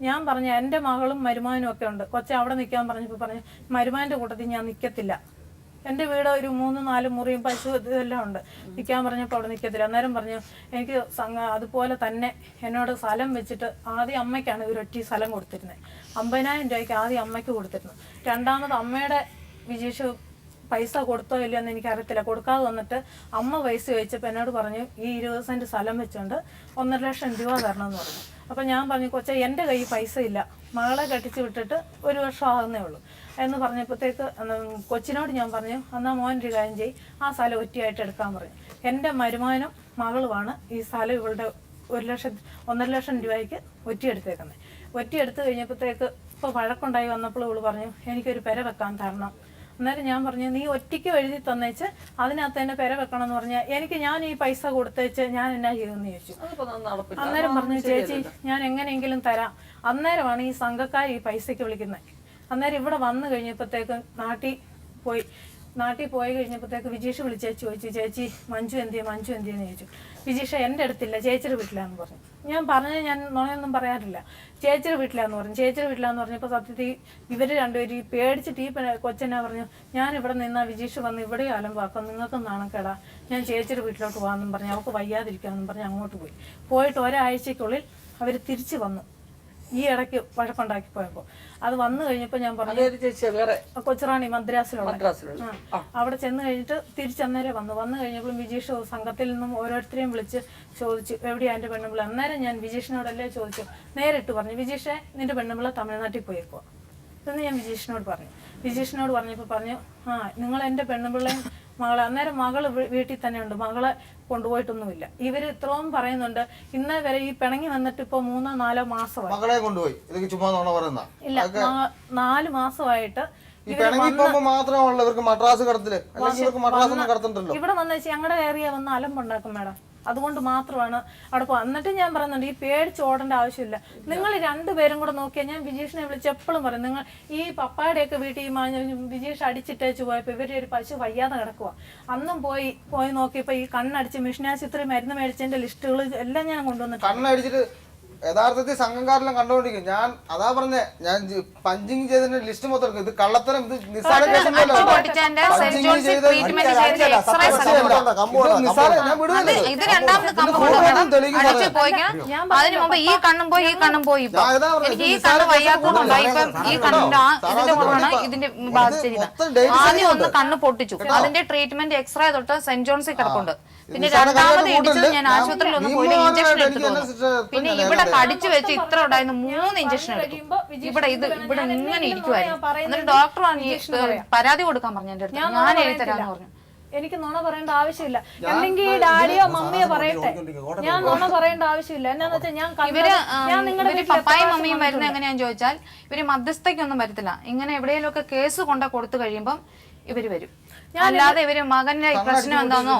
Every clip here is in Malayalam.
ഞാൻ പറഞ്ഞു എൻ്റെ മകളും മരുമാനും ഒക്കെ ഉണ്ട്. കൊച്ചെ അവിടെ നിൽക്കാൻ പറഞ്ഞപ്പോൾ പറഞ്ഞു മരുമാൻ്റെ കൂട്ടത്തിൽ ഞാൻ നിൽക്കത്തില്ല. എൻ്റെ വീട് ഒരു 3-4 മുറിയും പശു ഇതെല്ലാം ഉണ്ട്. നിൽക്കാൻ പറഞ്ഞപ്പോൾ അവിടെ നിൽക്കത്തില്ല. അന്നേരം പറഞ്ഞു എനിക്ക് അതുപോലെ തന്നെ എന്നോട് സ്ഥലം വെച്ചിട്ട് ആദ്യം അമ്മയ്ക്കാണ് ഇവരൊറ്റ സ്ഥലം കൊടുത്തിരുന്നത്. 50,000 രൂപയ്ക്ക് ആദ്യം അമ്മയ്ക്ക് കൊടുത്തിരുന്നു. രണ്ടാമത് അമ്മയുടെ വിജീഷ് പൈസ കൊടുത്തോ ഇല്ലയോ എന്ന് എനിക്കറിയത്തില്ല. കൊടുക്കാതെ വന്നിട്ട് അമ്മ പൈസ ചോദിച്ചപ്പോൾ എന്നോട് പറഞ്ഞു ഈ 20 സെൻറ്റ് സ്ഥലം വെച്ചുകൊണ്ട് 1.5 ലക്ഷം രൂപ തരണമെന്ന് പറഞ്ഞു. അപ്പം ഞാൻ പറഞ്ഞു കൊച്ചെ എൻ്റെ കയ്യിൽ പൈസ ഇല്ല, മകളെ കെട്ടിച്ച് വിട്ടിട്ട് 1 വർഷം ആകുന്നേ ഉള്ളൂ എന്ന് പറഞ്ഞപ്പോഴത്തേക്ക് കൊച്ചിനോട് ഞാൻ പറഞ്ഞു എന്നാൽ മോനൊരു കാര്യം ചെയ്യും, ആ സ്ഥലം ഒറ്റയായിട്ട് എടുക്കാൻ പറഞ്ഞു. എൻ്റെ മരുമാനും മകളുമാണ് ഈ സ്ഥലം ഇവളുടെ 1.5 ലക്ഷം രൂപയ്ക്ക് ഒറ്റയെടുത്തേക്കുന്നത്. ഒറ്റയെടുത്ത് കഴിഞ്ഞപ്പോഴത്തേക്ക് ഇപ്പോൾ വഴക്കുണ്ടായി വന്നപ്പോൾ ഇവള് പറഞ്ഞു എനിക്കൊരു പെര വെക്കാൻ തരണം. അന്നേരം ഞാൻ പറഞ്ഞു നീ ഒറ്റയ്ക്ക് എഴുതി തന്നേച്ച് അതിനകത്ത് തന്നെ പെര വെക്കണം എന്ന് പറഞ്ഞാൽ എനിക്ക് ഞാൻ ഈ പൈസ കൊടുത്തേച്ച് ഞാൻ എന്നാ ചെയ്യുമെന്ന് ചോദിച്ചു. അന്നേരം പറഞ്ഞു ചേച്ചി ഞാൻ എങ്ങനെയെങ്കിലും തരാം. അന്നേരമാണ് ഈ സംഘക്കാർ ഈ പൈസയ്ക്ക് വിളിക്കുന്നത്. അന്നേരം ഇവിടെ വന്നു കഴിഞ്ഞപ്പോഴത്തേക്ക് നാട്ടിൽ പോയി കഴിഞ്ഞപ്പോഴത്തേക്ക് വിജീഷ് വിളിച്ചേച്ച് ചോദിച്ചു ചേച്ചി മഞ്ജു എന്തിയെന്ന് ചോദിച്ചു. വിജീഷ എൻ്റെ അടുത്തില്ല ചേച്ചിയുടെ വീട്ടിലാന്ന് പറഞ്ഞു. ഞാൻ പറഞ്ഞത് ഞാൻ നുണയൊന്നും പറയാറില്ല. ചേച്ചിയുടെ വീട്ടിലാന്ന് പറഞ്ഞു. ചേച്ചിയുടെ വീട്ടിലാന്ന് പറഞ്ഞപ്പോൾ സത്യത്തിൽ ഇവർ രണ്ടുപേരും പേടിച്ചിട്ട് ഈ കൊച്ചെന്നാ പറഞ്ഞു ഞാൻ ഇവിടെ നിന്നാ വിജീഷ് വന്ന് ഇവിടെ അലമ്പാക്കും, നിങ്ങൾക്ക് നാണക്കേടാ, ഞാൻ ചേച്ചിയുടെ വീട്ടിലോട്ട് പോകാമെന്നും പറഞ്ഞു. അവൾക്ക് വയ്യാതിരിക്കാമെന്നും പറഞ്ഞ് അങ്ങോട്ട് പോയിട്ട് ഒരാഴ്ചക്കുള്ളിൽ അവർ തിരിച്ചു വന്നു. ഈ ഇടയ്ക്ക് വഴക്കുണ്ടാക്കി പോയപ്പോൾ അത് വന്നു കഴിഞ്ഞപ്പോൾ ഞാൻ പറഞ്ഞു കൊച്ചുറാണി മദ്രാസിലുള്ള അവിടെ ചെന്ന് കഴിഞ്ഞിട്ട് തിരിച്ചന്നേരം വന്നു കഴിഞ്ഞപ്പോഴും വിജീഷ് സംഘത്തിൽ നിന്നും ഓരോരുത്തരെയും വിളിച്ച് ചോദിച്ചു എവിടെയാ എൻ്റെ പെണ്ണുമ്പിള്ള. അന്നേരം ഞാൻ വിജീഷിനോടല്ലേ ചോദിച്ചു. നേരിട്ട് പറഞ്ഞു വിജീഷെ നിന്റെ പെണ്ണുമ്പിള്ള തമിഴ്നാട്ടിൽ പോയേക്കുക എന്ന് ഞാൻ വിജീഷിനോട് പറഞ്ഞു. വിജീഷിനോട് പറഞ്ഞപ്പോൾ പറഞ്ഞു നിങ്ങൾ എൻ്റെ പെണ്ണുമ്പിള്ളയും മകളെ. അന്നേരം മകള് വീട്ടിൽ തന്നെ ഉണ്ട്, മകളെ കൊണ്ടുപോയിട്ടൊന്നുമില്ല. ഇവര് ഇത്രയും പറയുന്നുണ്ട്. ഇന്നേ വരെ ഈ പിണങ്ങി വന്നിട്ട് ഇപ്പൊ 3-4 മാസമായി. മകളെ കൊണ്ടുപോയി ഇല്ല 4 മാസമായിട്ട് ഇവിടെ വന്നു വെച്ചാൽ ഞങ്ങളുടെ ഏരിയ വന്ന് അലമ്പുണ്ടാക്കും മാഡം. അതുകൊണ്ട് മാത്രമാണ് അവിടെ പോകുക. എന്നിട്ട് ഞാൻ പറയുന്നുണ്ട് ഈ പേടിച്ച് ഓടേണ്ട ആവശ്യമില്ല. നിങ്ങൾ രണ്ടുപേരും കൂടെ നോക്കിയാൽ ഞാൻ വിജീഷിനെ വിളിച്ച് എപ്പോഴും പറയും നിങ്ങൾ ഈ പപ്പായുടെയൊക്കെ വീട്ടിൽ വിജീഷ് അടിച്ചിട്ടേച്ച് പോയപ്പോൾ ഇവരുടെ ഒരു പശു വയ്യാതെ കിടക്കുക. അന്നും പോയി നോക്കിയപ്പോൾ ഈ കണ്ണടിച്ച് മിഷനാശുപത്രി മരുന്ന് മേടിച്ചതിന്റെ ലിസ്റ്റുകൾ എല്ലാം ഞാൻ കൊണ്ടുവന്നിട്ട് യഥാർത്ഥത്തിൽ സംഘംകാരെല്ലാം കണ്ടുകൊണ്ടിരിക്കും. ഞാൻ അതാ പറഞ്ഞേ ഞാൻ പഞ്ചിങ് ചെയ്തതിന്റെ ലിസ്റ്റ് മൊത്തം എടുക്കും. ഇത് കള്ളത്തരം, ഇത് നിസ്സാര കേസല്ലോ. അതിന് മുമ്പ് ഈ കണ്ണും പോയി എനിക്ക് ഈ കണ്ണ് വയ്യാത്തതുകൊണ്ടാണ് ഇപ്പം ഈ കണ്ണിന്റെ ഇതിന്റെ ബാധിച്ചിരിക്കുന്നത്. ആദ്യം ഒന്ന് കണ്ണ് പൊട്ടിച്ചു, അതിന്റെ ട്രീറ്റ്മെന്റ് എക്സ്റേ തൊട്ട് സെന്റ് ജോൺസിൽ കിടപ്പുണ്ട്. പിന്നെ രണ്ടാമത് ഇടിച്ചത് ഞാൻ ആശുപത്രിയിൽ ഒന്ന് പോയി ഇഞ്ചക്ഷൻ എടുത്തു. പിന്നെ ഇവിടെ കടിച്ചു വെച്ച് ഇത്ര ഉണ്ടായിരുന്നു 3 ഇഞ്ചക്ഷൻ എടുത്തു. ഇവിടെ ഇങ്ങനെ ഇരിക്കുവായിരുന്നു. എന്നിട്ട് ഡോക്ടർ പരാതി കൊടുക്കാൻ പറഞ്ഞു എന്റെ അടുത്ത്. ഞാൻ എഴുതി തരാന്ന് പറഞ്ഞു. എനിക്ക് നുണ പറയേണ്ട ആവശ്യമില്ല. അല്ലെങ്കിൽ ഡാഡിയോ മമ്മിയോ പറയട്ടെ, ഞാൻ നുണ പറയേണ്ട ആവശ്യമില്ല. എന്നാന്ന് വെച്ചാൽ ഇവര് പപ്പായും മമ്മിയും വരുന്നത് എങ്ങനെയാന്ന് ചോദിച്ചാൽ ഇവര് മധ്യസ്ഥയ്ക്കൊന്നും വരത്തില്ല. ഇങ്ങനെ എവിടെയെങ്കിലും ഒക്കെ കേസ് കൊടുത്തു കഴിയുമ്പം ഇവര് വരും. അല്ലാതെ ഇവര് മകന്റെ പ്രശ്നം എന്താന്നോ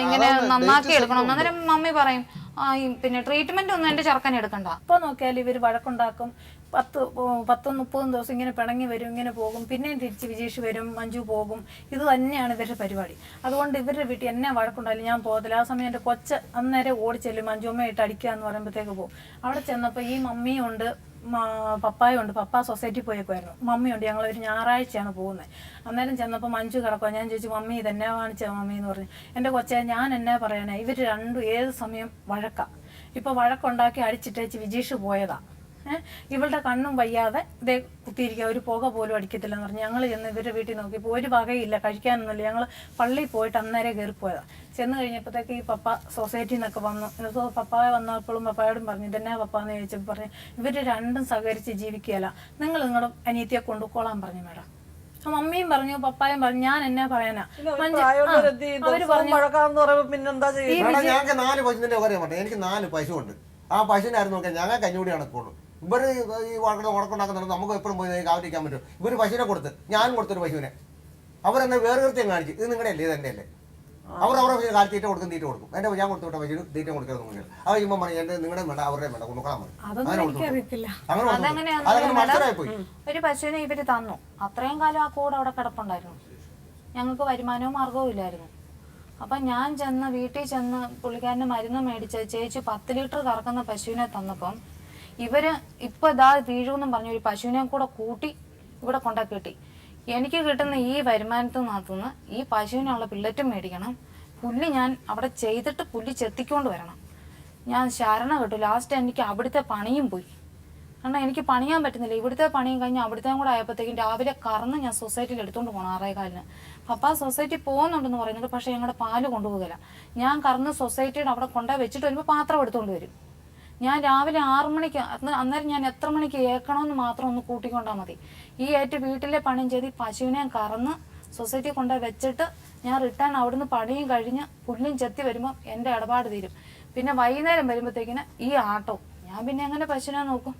ഇങ്ങനെ നന്നാക്കി എടുക്കണമെന്ന് അന്നേരം മമ്മി പറയും പിന്നെ ട്രീറ്റ്മെന്റ് ഒന്നും എന്റെ ചെറുക്കനെ എടുക്കണ്ട. ഇപ്പൊ നോക്കിയാൽ ഇവര് വഴക്കുണ്ടാക്കും. 10-30 ദിവസം ഇങ്ങനെ പിണങ്ങി വരും, ഇങ്ങനെ പോകും. പിന്നെയും തിരിച്ച് വിജീഷ് വരും, മഞ്ജു പോകും. ഇത് തന്നെയാണ് ഇവരുടെ പരിപാടി. അതുകൊണ്ട് ഇവരുടെ വീട്ടിൽ എന്നെ വഴക്കുണ്ടായാലും ഞാൻ പോകത്തില്ല. ആ സമയം എൻ്റെ കൊച്ച് അന്നേരം ഓടിച്ചെല്ലും മഞ്ജുമ്മയിട്ട് അടിക്കുക എന്ന് പറയുമ്പോഴത്തേക്ക് പോകും. അവിടെ ചെന്നപ്പോൾ ഈ മമ്മിയുണ്ട് പപ്പായുണ്ട്. പപ്പ സൊസൈറ്റി പോയേക്കുമായിരുന്നു. മമ്മിയുണ്ട്. ഞങ്ങൾ ഒരു ഞായറാഴ്ചയാണ് പോകുന്നത്. അന്നേരം ചെന്നപ്പോൾ മഞ്ജു കിടക്കുക. ഞാൻ ചോദിച്ചു മമ്മി ഇതെന്നാ കാണിച്ച മമ്മി എന്ന് പറഞ്ഞു. എൻ്റെ കൊച്ചെ ഞാൻ എന്നാ പറയാനേ, ഇവർ രണ്ടും ഏത് സമയം വഴക്കാം. ഇപ്പോൾ വഴക്കുണ്ടാക്കി അടിച്ചിട്ടേച്ച് വിജീഷ് പോയതാ. ഇവളുടെ കണ്ണും വയ്യാതെ ഇതേ കുത്തിയിരിക്കുക, ഒരു പുക പോലും അടിക്കത്തില്ലെന്ന് പറഞ്ഞു. ഞങ്ങൾ ചെന്ന് ഇവരുടെ വീട്ടിൽ നോക്കിയപ്പോൾ ഒരു വകയില്ല, കഴിക്കാനൊന്നുമില്ല. ഞങ്ങൾ പള്ളിയിൽ പോയിട്ട് അന്നേരം കയറിപ്പോയതാണ്. ചെന്ന് കഴിഞ്ഞപ്പോഴത്തേക്ക് ഈ പപ്പ സൊസൈറ്റിയിൽ നിന്നൊക്കെ വന്നു. എന്നിട്ട് പപ്പായ വന്നപ്പോഴും പപ്പായോടും പറഞ്ഞു ഇതെന്നാ പപ്പാന്ന് ചോദിച്ചപ്പോൾ പറഞ്ഞു ഇവർ രണ്ടും സഹകരിച്ച് ജീവിക്കുകയല്ല, നിങ്ങൾ നിങ്ങളുടെ അനിയത്തിയെ കൊണ്ടുപോയിക്കോളാൻ പറഞ്ഞു മാഡം. മമ്മിയും പറഞ്ഞു പപ്പായും പറഞ്ഞു. ഞാൻ എന്നാ പറയാനാ, അവര് പറഞ്ഞു ഞങ്ങൾക്ക് 4 പശുവിന്റെ കാര്യം പറഞ്ഞു. എനിക്ക് 4 പശുവുണ്ട്. ആ പശുവിനായിരുന്നു നോക്കിയാൽ ഞങ്ങൾ കഞ്ഞൂടി കണക്കുള്ളൂ. ഇവര് ഈ ഉടക്കുണ്ടാക്കുന്നുണ്ട്. നമുക്ക് എപ്പോഴും പോയി കാവലിരിക്കാൻ പറ്റും. ഇവര് പശുവിനെ കൊടുത്ത് ഞാനും കൊടുത്തൊരു പശുവിനെ അവരെന്നെ വേറെ കൃത്യം കാണിച്ചു. ഇത് നിങ്ങളുടെ അല്ലേ, ഇതെന്റെ അല്ലേ. അവരുടെ കാലം തീറ്റ കൊടുക്കും. എന്റെ ഞാൻ കൊടുത്തു വിട്ട പശുവിന് തീറ്റ കൊടുക്കുന്നത് അവർ ചുമ്മാ പറഞ്ഞു എന്റെ നിങ്ങളുടെ വേണ്ട അവരുടെ വേണ്ട കൊണ്ടുപോകാൻ പറഞ്ഞു. അതങ്ങനെ മത്സരമായി പോയി. ഒരു പശുവിനെ ഇവര് തന്നു. അത്രയും കാലം ആ കൂടെ അവിടെ കിടപ്പുണ്ടായിരുന്നു. ഞങ്ങൾക്ക് വരുമാനവും മാർഗവും ഇല്ലായിരുന്നു. അപ്പം ഞാൻ വീട്ടിൽ ചെന്ന് പുള്ളിക്കാരന് മരുന്ന് മേടിച്ച് ചേച്ചി 10 ലിറ്റർ കറക്കുന്ന പശുവിനെ തന്നപ്പം ഇവര് ഇപ്പൊ ഇതാ വീഴുമെന്നും പറഞ്ഞു ഒരു പശുവിനെ കൂടെ കൂട്ടി ഇവിടെ കൊണ്ടാക്കി കെട്ടി. എനിക്ക് കിട്ടുന്ന ഈ വരുമാനത്തിനകത്തുനിന്ന് ഈ പശുവിനുള്ള പില്ലറ്റും മേടിക്കണം, പുല്ല് ഞാൻ അവിടെ ചെയ്തിട്ട് പുല്ല് ചെത്തിക്കൊണ്ട് വരണം. ഞാൻ ശരണ കേട്ടു. ലാസ്റ്റ് എനിക്ക് അവിടുത്തെ പണിയും പോയി. കാരണം എനിക്ക് പണിയാൻ പറ്റുന്നില്ല. ഇവിടുത്തെ പണിയും കഴിഞ്ഞ് അവിടുത്തെ കൂടെ ആയപ്പോഴത്തേക്കും രാവിലെ കറന്ന് ഞാൻ സൊസൈറ്റിയിൽ എടുത്തുകൊണ്ട് പോകണം 6:15. പപ്പ സൊസൈറ്റി പോകുന്നുണ്ടെന്ന് പറയുന്നുണ്ട്, പക്ഷേ ഞങ്ങളുടെ പാല് കൊണ്ടുപോകില്ല. ഞാൻ കറന്ന് സൊസൈറ്റിയുടെ അവിടെ കൊണ്ടുപോയി വെച്ചിട്ട് വരുമ്പോൾ പാത്രം എടുത്തുകൊണ്ട് വരും. ഞാൻ രാവിലെ 6 മണിക്ക് അന്നേരം ഞാൻ എത്ര മണിക്ക് ഏക്കണമെന്ന് മാത്രം ഒന്ന് കൂട്ടിക്കൊണ്ടാൽ മതി. ഈ ഏറ്റ് വീട്ടിലെ പണിയും ചെയ്ത് പശുവിനെ കറന്ന് സൊസൈറ്റി കൊണ്ടുപോയി വെച്ചിട്ട് ഞാൻ റിട്ടേൺ അവിടുന്ന് പണിയും കഴിഞ്ഞ് പുല്ലും ചെത്തി വരുമ്പോൾ എൻ്റെ ഇടപാട് തീരും. പിന്നെ വൈകുന്നേരം വരുമ്പോഴത്തേക്കിന് ഈ ആട്ടോ, ഞാൻ പിന്നെ എങ്ങനെ പശുവിനെ നോക്കും?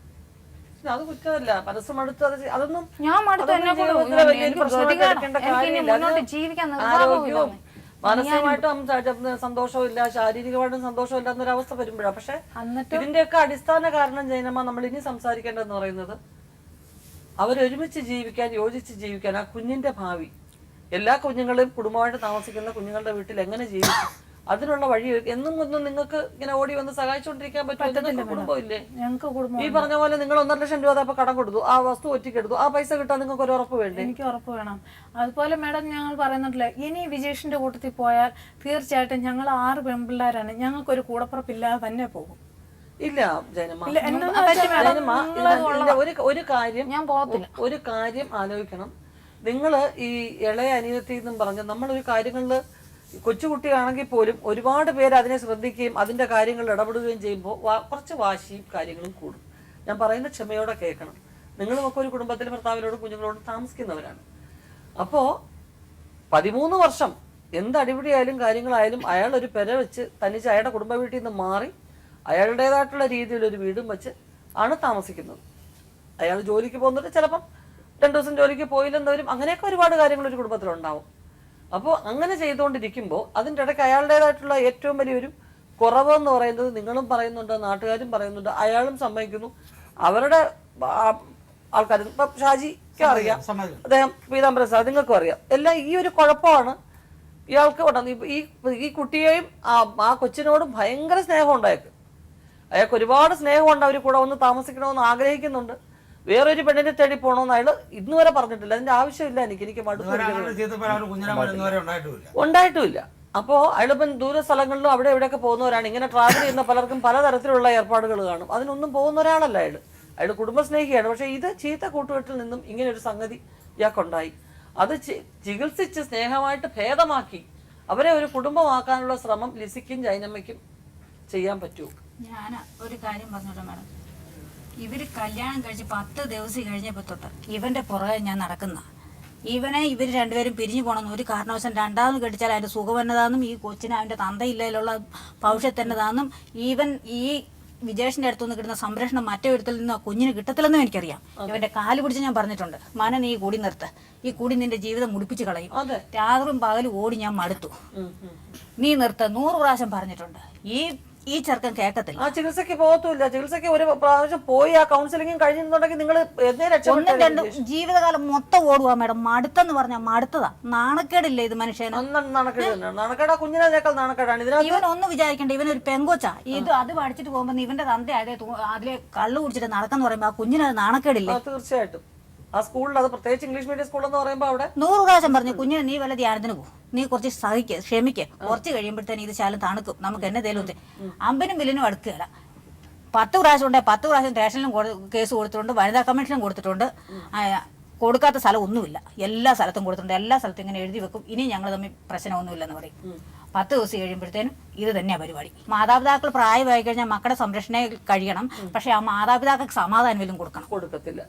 അത് കുറ്റമല്ല, മനസ്സ് മടുത്ത് അതൊന്നും ഞാൻ മടുത്തു. എന്നെ കൊണ്ട് മുന്നോട്ട് ജീവിക്കാൻ നിർവാഹമില്ല. മാനസികമായിട്ടും സന്തോഷവും ഇല്ല, ശാരീരികമായിട്ടും സന്തോഷവും ഇല്ല എന്നൊരവസ്ഥ വരുമ്പോഴാണ്. പക്ഷെ ഇതിന്റെയൊക്കെ അടിസ്ഥാന കാരണം ജൈനമ്മ നമ്മൾ ഇനി സംസാരിക്കേണ്ടതെന്ന് പറയുന്നത് അവരൊരുമിച്ച് ജീവിക്കാൻ, യോജിച്ച് ജീവിക്കാൻ, ആ കുഞ്ഞിന്റെ ഭാവി, എല്ലാ കുഞ്ഞുങ്ങളും കുടുംബമായിട്ട് താമസിക്കുന്ന കുഞ്ഞുങ്ങളുടെ വീട്ടിൽ എങ്ങനെ ജീവിക്കും, അതിനുള്ള വഴി എന്നും ഒന്നും നിങ്ങൾക്ക് ഇങ്ങനെ ഓടി വന്ന് സഹായിച്ചുകൊണ്ടിരിക്കാൻ പറ്റും. കുടുംബമില്ലേ? ഈ പറഞ്ഞ പോലെ നിങ്ങൾ 1.5 ലക്ഷം രൂപ അപ്പൊ കടം കൊടുത്തു, ആ വസ്തു ഒറ്റയ്ക്കെടുത്തു, ആ പൈസ കിട്ടാൻ നിങ്ങൾക്ക് ഒരു ഉറപ്പ് വേണ്ടേ? എനിക്ക് ഉറപ്പ് വേണം. അതുപോലെ മാഡം ഞങ്ങൾ പറയുന്നുണ്ടല്ലേ, ഇനി വിജേഷിന്റെ കൂട്ടത്തിൽ പോയാൽ തീർച്ചയായിട്ടും ഞങ്ങൾ 6 പെൺപിള്ളേരാണ്, ഞങ്ങൾക്കൊരു കൂടപ്പുറപ്പില്ലാതെ തന്നെ പോകും. ഇല്ല ജൈനമ്മ, ഒരു കാര്യം ആലോചിക്കണം. നിങ്ങള് ഈ ഇളയ അനിയത്തി എന്നും പറഞ്ഞ് നമ്മളൊരു കാര്യങ്ങളില് കൊച്ചുകുട്ടിയാണെങ്കിൽ പോലും ഒരുപാട് പേര് അതിനെ ശ്രദ്ധിക്കുകയും അതിന്റെ കാര്യങ്ങളിൽ ഇടപെടുകയും ചെയ്യുമ്പോൾ കുറച്ച് വാശിയും കാര്യങ്ങളും കൂടും. ഞാൻ പറയുന്ന ക്ഷമയോടെ കേൾക്കണം. നിങ്ങളുമൊക്കെ ഒരു കുടുംബത്തിൽ ഭർത്താവിനോടും കുഞ്ഞുങ്ങളോടും താമസിക്കുന്നവരാണ്. അപ്പോൾ 13 വർഷം എന്ത് അടിപിടിയായാലും കാര്യങ്ങളായാലും അയാൾ ഒരു പെര വെച്ച് തനിച്ച് അയാളുടെ കുടുംബ വീട്ടിൽ നിന്ന് മാറി അയാളുടേതായിട്ടുള്ള രീതിയിൽ ഒരു വീടും വെച്ച് ആണ് താമസിക്കുന്നത്. അയാൾ ജോലിക്ക് പോകുന്നത് ചിലപ്പം 2 ദിവസം ജോലിക്ക് പോയില്ലെന്നവരും അങ്ങനെയൊക്കെ ഒരുപാട് കാര്യങ്ങൾ ഒരു കുടുംബത്തിലുണ്ടാവും. അപ്പോൾ അങ്ങനെ ചെയ്തുകൊണ്ടിരിക്കുമ്പോൾ അതിൻ്റെ ഇടയ്ക്ക് അയാളുടേതായിട്ടുള്ള ഏറ്റവും വലിയൊരു കുറവെന്ന് പറയുന്നത് നിങ്ങളും പറയുന്നുണ്ട്, നാട്ടുകാരും പറയുന്നുണ്ട്, അയാളും സമ്മതിക്കുന്നു, അവരുടെ ആൾക്കാരും. ഇപ്പം ഷാജിക്കും അറിയാം, അദ്ദേഹം പീതാംബര സാർ, നിങ്ങൾക്കും അറിയാം. എല്ലാം ഈ ഒരു കുഴപ്പമാണ് ഇയാൾക്ക് ഉണ്ടെന്ന്. ഈ കുട്ടിയെയും ആ കൊച്ചിനോടും ഭയങ്കര സ്നേഹം ഉണ്ടായേക്ക്. അയാൾക്ക് ഒരുപാട് സ്നേഹമുണ്ട്, അവർ കൂടെ ഒന്ന് താമസിക്കണമെന്ന് ആഗ്രഹിക്കുന്നുണ്ട്. വേറൊരു പെണ്ണിനെ തേടി പോകണമെന്ന് അയാൾ ഇന്ന് വരെ പറഞ്ഞിട്ടില്ല. അതിന്റെ ആവശ്യമില്ല, എനിക്ക് ഉണ്ടായിട്ടുമില്ല. അപ്പോൾ അയാളിപ്പം ദൂര സ്ഥലങ്ങളിലും അവിടെ എവിടെയൊക്കെ പോകുന്നവരാണ്. ഇങ്ങനെ ട്രാവൽ ചെയ്യുന്ന പലർക്കും പലതരത്തിലുള്ള ഏർപ്പാടുകൾ കാണും. അതിനൊന്നും പോകുന്ന ഒരാളല്ല അയാൾ കുടുംബസ്നേഹിയാണ്. പക്ഷെ ഇത് ചീത്ത കൂട്ടുകെട്ടിൽ നിന്നും ഇങ്ങനെ ഒരു സംഗതി ഇയാൾക്കുണ്ടായി. അത് ചികിത്സിച്ച് സ്നേഹമായിട്ട് ഭേദമാക്കി അവരെ ഒരു കുടുംബമാക്കാനുള്ള ശ്രമം ലിസിക്കും ജൈനമ്മയ്ക്കും ചെയ്യാൻ പറ്റുമോ? ഞാൻ ഒരു കാര്യം പറഞ്ഞോട്ടെ മാഡം, ഇവര് കല്യാണം കഴിച്ച് 10 ദിവസം കഴിഞ്ഞപ്പോ തൊട്ട് ഇവന്റെ പുറകെ ഞാൻ നടക്കുന്ന. ഇവര് രണ്ടുപേരും പിരിഞ്ഞു പോകണമെന്ന് ഒരു കാരണവശാലും രണ്ടാമത് കെട്ടിച്ചാൽ അതിന്റെ സുഖവന്നതാന്നും ഈ കൊച്ചിന് അവന്റെ തന്തയില്ലയിലുള്ള ഭവിഷ്യത്തിൻ്റെതാന്നും ഈ വിജേഷിന്റെ അടുത്തുനിന്ന് കിട്ടുന്ന സംരക്ഷണം മറ്റേ വീട്ടിൽ നിന്ന് കുഞ്ഞിന് കിട്ടത്തില്ലെന്നും എനിക്കറിയാം. ഇവന്റെ കാല് പിടിച്ച് ഞാൻ പറഞ്ഞിട്ടുണ്ട്, മന നീ കൂടി നിർത്ത്, ഈ കൂടി നിന്റെ ജീവിതം മുടിപ്പിച്ച് കളയും, രാത്രിയും പകലും ഓടി ഞാൻ മടുത്തു, നീ നിർത്ത് 100 പ്രാവശ്യം പറഞ്ഞിട്ടുണ്ട്. ഈ ചെറുക്കൻ കേൾക്കത്തില്ല. ആ ചികിത്സക്ക് പോകത്തില്ല. ചികിത്സയ്ക്ക് ഒരു പ്രാവശ്യം പോയി ആ കൗൺസിലിംഗും കഴിഞ്ഞിട്ടുണ്ടെങ്കിൽ നിങ്ങൾ ഒന്നും രണ്ടും ജീവിതകാലം മൊത്തം ഓടുക മാഡം. മടുത്തെന്ന് പറഞ്ഞാൽ മടുത്തതാ. നാണക്കേടില്ല ഇത് മനുഷ്യന്. നാണക്കേടാ, കുഞ്ഞിനേക്കാൾ നാണക്കേടാണ്. ഇവൻ ഒന്നും വിചാരിക്കണ്ട, ഇവനൊരു പെങ്കൊച്ചാ. അത് പഠിച്ചിട്ട് പോകുമ്പോ ഇവന്റെ തന്ത അതിലെ കള്ളു കുടിച്ചിട്ട് നടക്കെന്ന് പറയുമ്പോ ആ കുഞ്ഞിനത് നാണക്കേടില്ലേ? തീർച്ചയായിട്ടും. ആ സ്കൂളിൽ, അത് പ്രത്യേകിച്ച് ഇംഗ്ലീഷ് മീഡിയം സ്കൂൾ എന്ന് പറയുമ്പോൾ അവിടെ 100 പ്രാവശ്യം പറഞ്ഞു, കുഞ്ഞിനെ നീ വല്ല ധ്യാനത്തിന് പോകും, നീ കുറച്ച് സഹിക്ക്, ക്ഷമിക്ക്, കുറച്ച് കഴിയുമ്പോഴത്തേന് ഇത് ശാലം തണുക്കും, നമുക്ക് എന്നെ തേലും അമ്പനും വില്ലിനും അടുക്കുകയില്ല. 10 പ്രാവശ്യം ഉണ്ടെ 10 പ്രാവശ്യം സ്റ്റേഷനിലും കേസ് കൊടുത്തിട്ടുണ്ട്, വനിതാ കമ്മീഷനിലും കൊടുത്തിട്ടുണ്ട്. കൊടുക്കാത്ത സ്ഥലം ഒന്നുമില്ല, എല്ലാ സ്ഥലത്തും കൊടുത്തിട്ടുണ്ട്. എല്ലാ സ്ഥലത്തും ഇങ്ങനെ എഴുതി വെക്കും, ഇനി ഞങ്ങൾ തമ്മിൽ പ്രശ്നമൊന്നുമില്ലെന്ന് പറയും. 10 ദിവസം കഴിയുമ്പോഴത്തേനും ഇത് തന്നെയാണ് പരിപാടി. മാതാപിതാക്കൾ പ്രായമായി കഴിഞ്ഞാൽ മക്കളുടെ സംരക്ഷണയിൽ കഴിയണം, പക്ഷെ ആ മാതാപിതാക്കൾക്ക് സമാധാനം കൊടുക്കണം. കൊടുക്കത്തില്ല,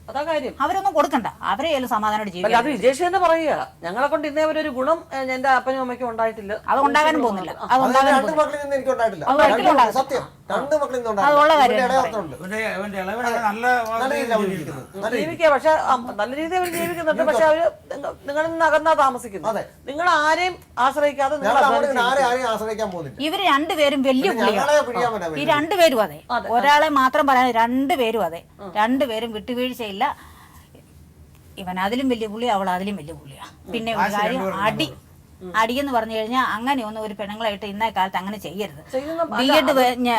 അതാ കാര്യം. അവരൊന്നും കൊടുക്കണ്ട, അവരെ സമാധാനമായിട്ട് ജീവിക്കാം. അത് വിജേഷ് തന്നെ പറയുക, ഞങ്ങളെ കൊണ്ട് ഇന്നേ ഒരു ഗുണം എന്റെ അപ്പനും അമ്മയ്ക്കും ഉണ്ടായിട്ടില്ല, അത് ഉണ്ടാകാനും പോകുന്നില്ല. അതുള്ള ജീവിക്കുക. പക്ഷെ നല്ല രീതിയിൽ അവർ ജീവിക്കുന്നുണ്ട്. പക്ഷെ അവര് നിങ്ങളിൽ നിന്ന് അകന്നാ താമസിക്കുന്നത്. നിങ്ങൾ ആരെയും ആശ്രയിക്കാതെ ഇവര് രണ്ടുപേരും വലിയ പുള്ളിയാണ്. ഈ രണ്ടുപേരും അതെ, ഒരാളെ മാത്രം പറയാൻ, രണ്ടുപേരും അതെ, രണ്ടുപേരും വിട്ടുവീഴ്ചയില്ല. ഇവൻ അതിലും വലിയ പുള്ളി, അവൾ അതിലും വലിയ പുള്ളിയാ. പിന്നെ ഒരു കാര്യം, അടിയെന്ന് പറഞ്ഞു കഴിഞ്ഞാൽ അങ്ങനെയൊന്നും ഒരു പെണ്ണുങ്ങളായിട്ട് ഇന്നേ കാലത്ത് അങ്ങനെ ചെയ്യരുത്. ചെയ്യുന്ന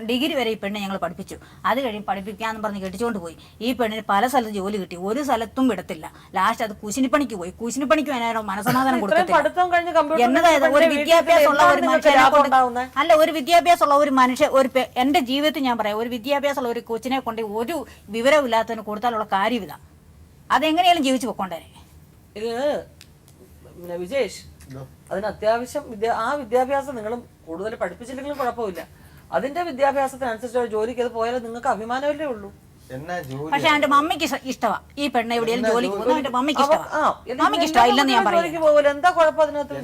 ഡിഗ്രി വരെ ഈ പെണ്ണ് ഞങ്ങൾ പഠിപ്പിച്ചു. അത് കഴിയും പഠിപ്പിക്കാന്ന് പറഞ്ഞ് കെട്ടിച്ചുകൊണ്ട് പോയി. ഈ പെണ്ണിന് പല സ്ഥലത്ത് ജോലി കിട്ടി, ഒരു സ്ഥലത്തും വിടത്തില്ല. ലാസ്റ്റ് അത് കുശിനിപ്പണിക്ക് പോയി. കുശിനിപ്പണിക്ക് അതിനോ മനസമാധാനം കൊടുത്തിട്ടില്ല. എന്നതായത് ഒരു വിദ്യാഭ്യാസമുള്ള ഒരു മനുഷ്യനെ കൊണ്ട് അല്ല, ഒരു വിദ്യാഭ്യാസമുള്ള ഒരു എന്റെ ജീവിതത്തിൽ ഞാൻ പറയാം, ഒരു വിദ്യാഭ്യാസമുള്ള ഒരു കൊച്ചിനെ കൊണ്ട് ഒരു വിവരമില്ലാത്തതിന് കൊടുത്താലുള്ള കാര്യമില്ല. അതെങ്ങനെയാലും ജീവിച്ചു പൊക്കോണ്ടേ. ഇത് വിജേഷ്, അതിന് അത്യാവശ്യം ആ വിദ്യാഭ്യാസം നിങ്ങളും കൂടുതൽ പഠിപ്പിച്ചില്ലെങ്കിലും കുഴപ്പമില്ല. അതിന്റെ വിദ്യാഭ്യാസത്തിനനുസരിച്ച് ജോലിക്ക് അത് പോയാലും നിങ്ങൾക്ക് അഭിമാനമല്ലേ ഉള്ളൂ. പക്ഷെ എന്റെ മമ്മിക്ക് ഇഷ്ടമാ ഈ പെണ്ണെ എവിടെയും ജോലിക്ക് പോകുന്നു. എന്റെ മമ്മിക്ക് ഇഷ്ടമാ. മമ്മിക്ക് ഇഷ്ടമില്ലെന്ന് ഞാൻ പറയും. എന്താ കുഴപ്പം അതിനകത്ത്?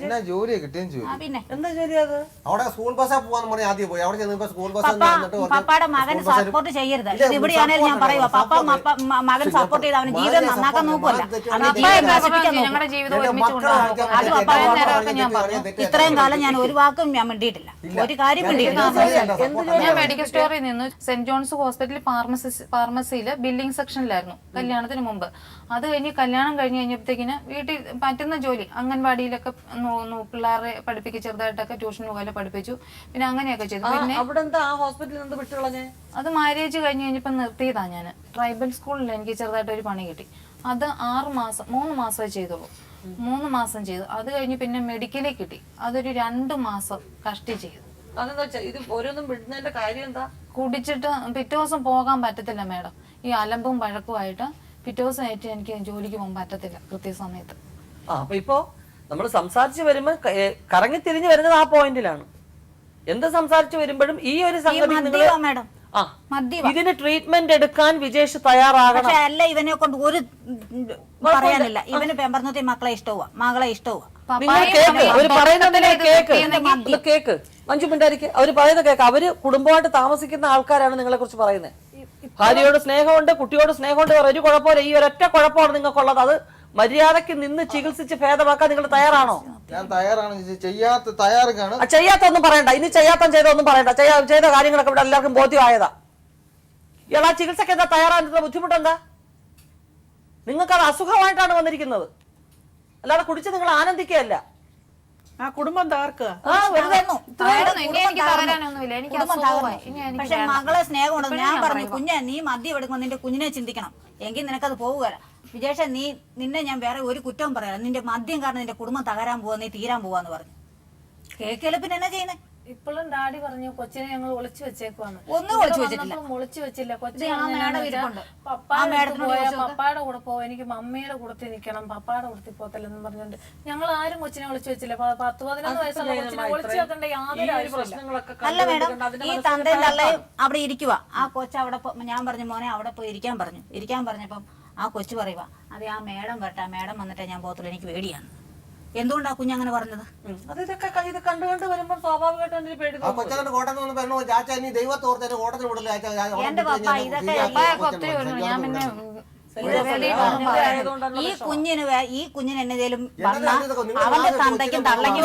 പിന്നെ എന്താ ജോലി അത്? അവിടെ സ്കൂൾ ബസ്സാ പോവാന്ന് പറഞ്ഞാൽ ആദ്യം പോയി. അവിടെ ചെന്നപ്പോ സ്കൂൾ ബസ് പപ്പയുടെ മകൻ സപ്പോർട്ട് ചെയ്യരുത്. ഇത് ഇവിടെയാണെങ്കിലും ഞാൻ പറയുക, പപ്പ മകൻ സപ്പോർട്ട് ചെയ്ത് അവന് ജീവിതം നന്നാക്കാൻ നോക്കുമല്ല, ഞങ്ങളുടെ ജീവിതം ഒരുമിച്ച് കൊണ്ടുപോകും. ഇത്രയും കാലം ഞാൻ ഒരു വാക്കും ഞാൻ മിണ്ടിയിട്ടില്ല, ഒരു കാര്യം മിണ്ടിയിട്ടില്ല. ഞാൻ മെഡിക്കൽ സ്റ്റോറിൽ നിന്ന് സെന്റ് ജോൺസ് ഹോസ്പിറ്റലിൽ ഫാർമസിയില് ബില്ലിംഗ് സെക്ഷനിലായിരുന്നു കല്യാണത്തിന് മുമ്പ്. അത് കഴിഞ്ഞ് കല്യാണം കഴിഞ്ഞ് കഴിഞ്ഞപ്പോഴത്തേക്കിന് വീട്ടിൽ പറ്റുന്ന ജോലി അംഗൻവാടിയിലൊക്കെ പിള്ളേരെ പഠിപ്പിക്കുക, ചെറുതായിട്ടൊക്കെ ട്യൂഷന് പോലെ പഠിപ്പിച്ചു. പിന്നെ അങ്ങനെയൊക്കെ ചെയ്തു. പിന്നെ അത് മാരേജ് കഴിഞ്ഞ് കഴിഞ്ഞപ്പോൾ നിർത്തിയതാ ഞാൻ. ട്രൈബൽ സ്കൂളിൽ എനിക്ക് ചെറുതായിട്ട് ഒരു പണി കിട്ടി. അത് 3 മാസമേ ചെയ്തുള്ളൂ. 3 മാസം ചെയ്തു. അത് കഴിഞ്ഞ് പിന്നെ മെഡിക്കലിൽ കിട്ടി. അതൊരു 2 മാസം കഷ്ടി ചെയ്തു. ഇത് ഓരോന്നും വിടുന്നതിന്റെ കാര്യം എന്താ? കുടിച്ചിട്ട് പിറ്റേ ദിവസം പോകാൻ പറ്റത്തില്ല മാഡം. ഈ അലമ്പും വഴക്കുമായിട്ട് പിറ്റേ ദിവസം ആയിട്ട് എനിക്ക് ജോലിക്ക് പോകാൻ പറ്റത്തില്ല കൃത്യസമയത്ത്. അപ്പൊ ഇപ്പോ നമ്മൾ സംസാരിച്ച് വരുമ്പോ കറങ്ങി തിരിഞ്ഞു വരുന്നത് ആ പോയിന്റിലാണ്. എന്ത് സംസാരിച്ച് വരുമ്പോഴും ഈ ഒരു സംഗതി മാഡം ഇതിന് ട്രീറ്റ്മെന്റ് എടുക്കാൻ വിജേഷ് തയ്യാറാകണം. പക്ഷെ അല്ല, ഇവനെ കൊണ്ട് ഒരു പറയാനില്ല. ഇവന് പെമ്പർന്നത്തെ മക്കളെ ഇഷ്ടവുക, മകളെ ഇഷ്ടവുക. കേക്ക് മഞ്ജു മിണ്ടായിരിക്കും. അവര് പറയുന്ന കേക്ക്. അവര് കുടുംബമായിട്ട് താമസിക്കുന്ന ആൾക്കാരാണ് നിങ്ങളെ കുറിച്ച് പറയുന്നത്. ഭാര്യയോട് സ്നേഹമുണ്ട്, കുട്ടിയോട് സ്നേഹമുണ്ട്, ഒരു കുഴപ്പമില്ല. ഈ ഒരൊറ്റ കുഴപ്പമാണ് നിങ്ങൾക്കുള്ളത്. അത് മര്യാദക്ക് നിന്ന് ചികിത്സിച്ച് ഭേദമാക്കാൻ നിങ്ങൾ തയ്യാറാണോ? ഞാൻ തയ്യാറാണ്. ചെയ്യാത്തൊന്നും പറയണ്ട. ഇനി ചെയ്തൊന്നും പറയണ്ട. ചെയ്ത കാര്യങ്ങളൊക്കെ ഇവിടെ എല്ലാവർക്കും ബോധ്യമായതാ. ഇയാൾ ആ ചികിത്സക്ക് എന്താ തയ്യാറാകുന്ന ബുദ്ധിമുട്ടെന്താ? നിങ്ങൾക്കത് അസുഖമായിട്ടാണ് വന്നിരിക്കുന്നത്, അല്ലാതെ കുടിച്ച് നിങ്ങൾ ആനന്ദിക്കുകയല്ല. ആ കുടുംബം തകർക്കുക. പക്ഷെ മകളെ സ്നേഹമുണ്ട്. ഞാൻ പറഞ്ഞു, കുഞ്ഞെ നീ മദ്യം എടുക്കുമ്പോൾ നിന്റെ കുഞ്ഞിനെ ചിന്തിക്കണം, എങ്കിൽ നിനക്കത് പോവുകയല്ല. വിജേഷ നിന്നെ ഞാൻ വേറെ ഒരു കുറ്റവും പറയാം. നിന്റെ മദ്യം കാരണം നിന്റെ കുടുംബം തകരാൻ പോവാ, നീ തീരാൻ പോവാന്ന് പറഞ്ഞു. കേക്കല് പിന്നെ എന്നാ ചെയ്യുന്നേ? ഇപ്പോഴും ഡാഡി പറഞ്ഞു കൊച്ചിനെ ഞങ്ങൾ ഒളിച്ചു വെച്ചേക്കുവാന്ന്. ഒന്നും ഒളിച്ചു വെച്ചിട്ടില്ല. ഒളിച്ചു വെച്ചില്ല. പപ്പായുടെ കൂടെ പോവാ, എനിക്ക് മമ്മിയുടെ കൂടത്തിൽ നിൽക്കണം, പപ്പായുടെ കൂടത്തിൽ പോകത്തില്ലെന്ന് പറഞ്ഞുകൊണ്ട് ഞങ്ങൾ ആരും കൊച്ചിനെ ഒളിച്ചു വെച്ചില്ല. 10-11 വയസ്സുള്ള കൊച്ചിനെ ഒളിച്ചു വെക്കേണ്ട യാതൊരു ആവശ്യമില്ല. അല്ല മേഡം, ഈ തന്തയും തള്ളയും അവിടെ ഇരിക്കുക. ആ കൊച്ചു അവിടെ ഞാൻ പറഞ്ഞു മോനെ അവിടെ പോയി ഇരിക്കാൻ പറഞ്ഞപ്പം ആ കൊച്ചു പറയുക, അതെ ആ മേഡം വരട്ടെ, മേഡം വന്നിട്ടേ ഞാൻ പോകത്തുള്ളൂ, എനിക്ക് പേടിയാണ്. എന്തുകൊണ്ടാ കുഞ്ഞ് അങ്ങനെ പറഞ്ഞത്? അത് ഇതൊക്കെ ഇത് കണ്ടുകൊണ്ട് വരുമ്പോൾ സ്വാഭാവികമായിട്ടും എന്റെ പപ്പ ഇതൊക്കെ ഞാൻ പിന്നെ ഈ കുഞ്ഞിന് എന്നതേലും അവന്റെ തന്തയ്ക്കും തള്ളയ്ക്കും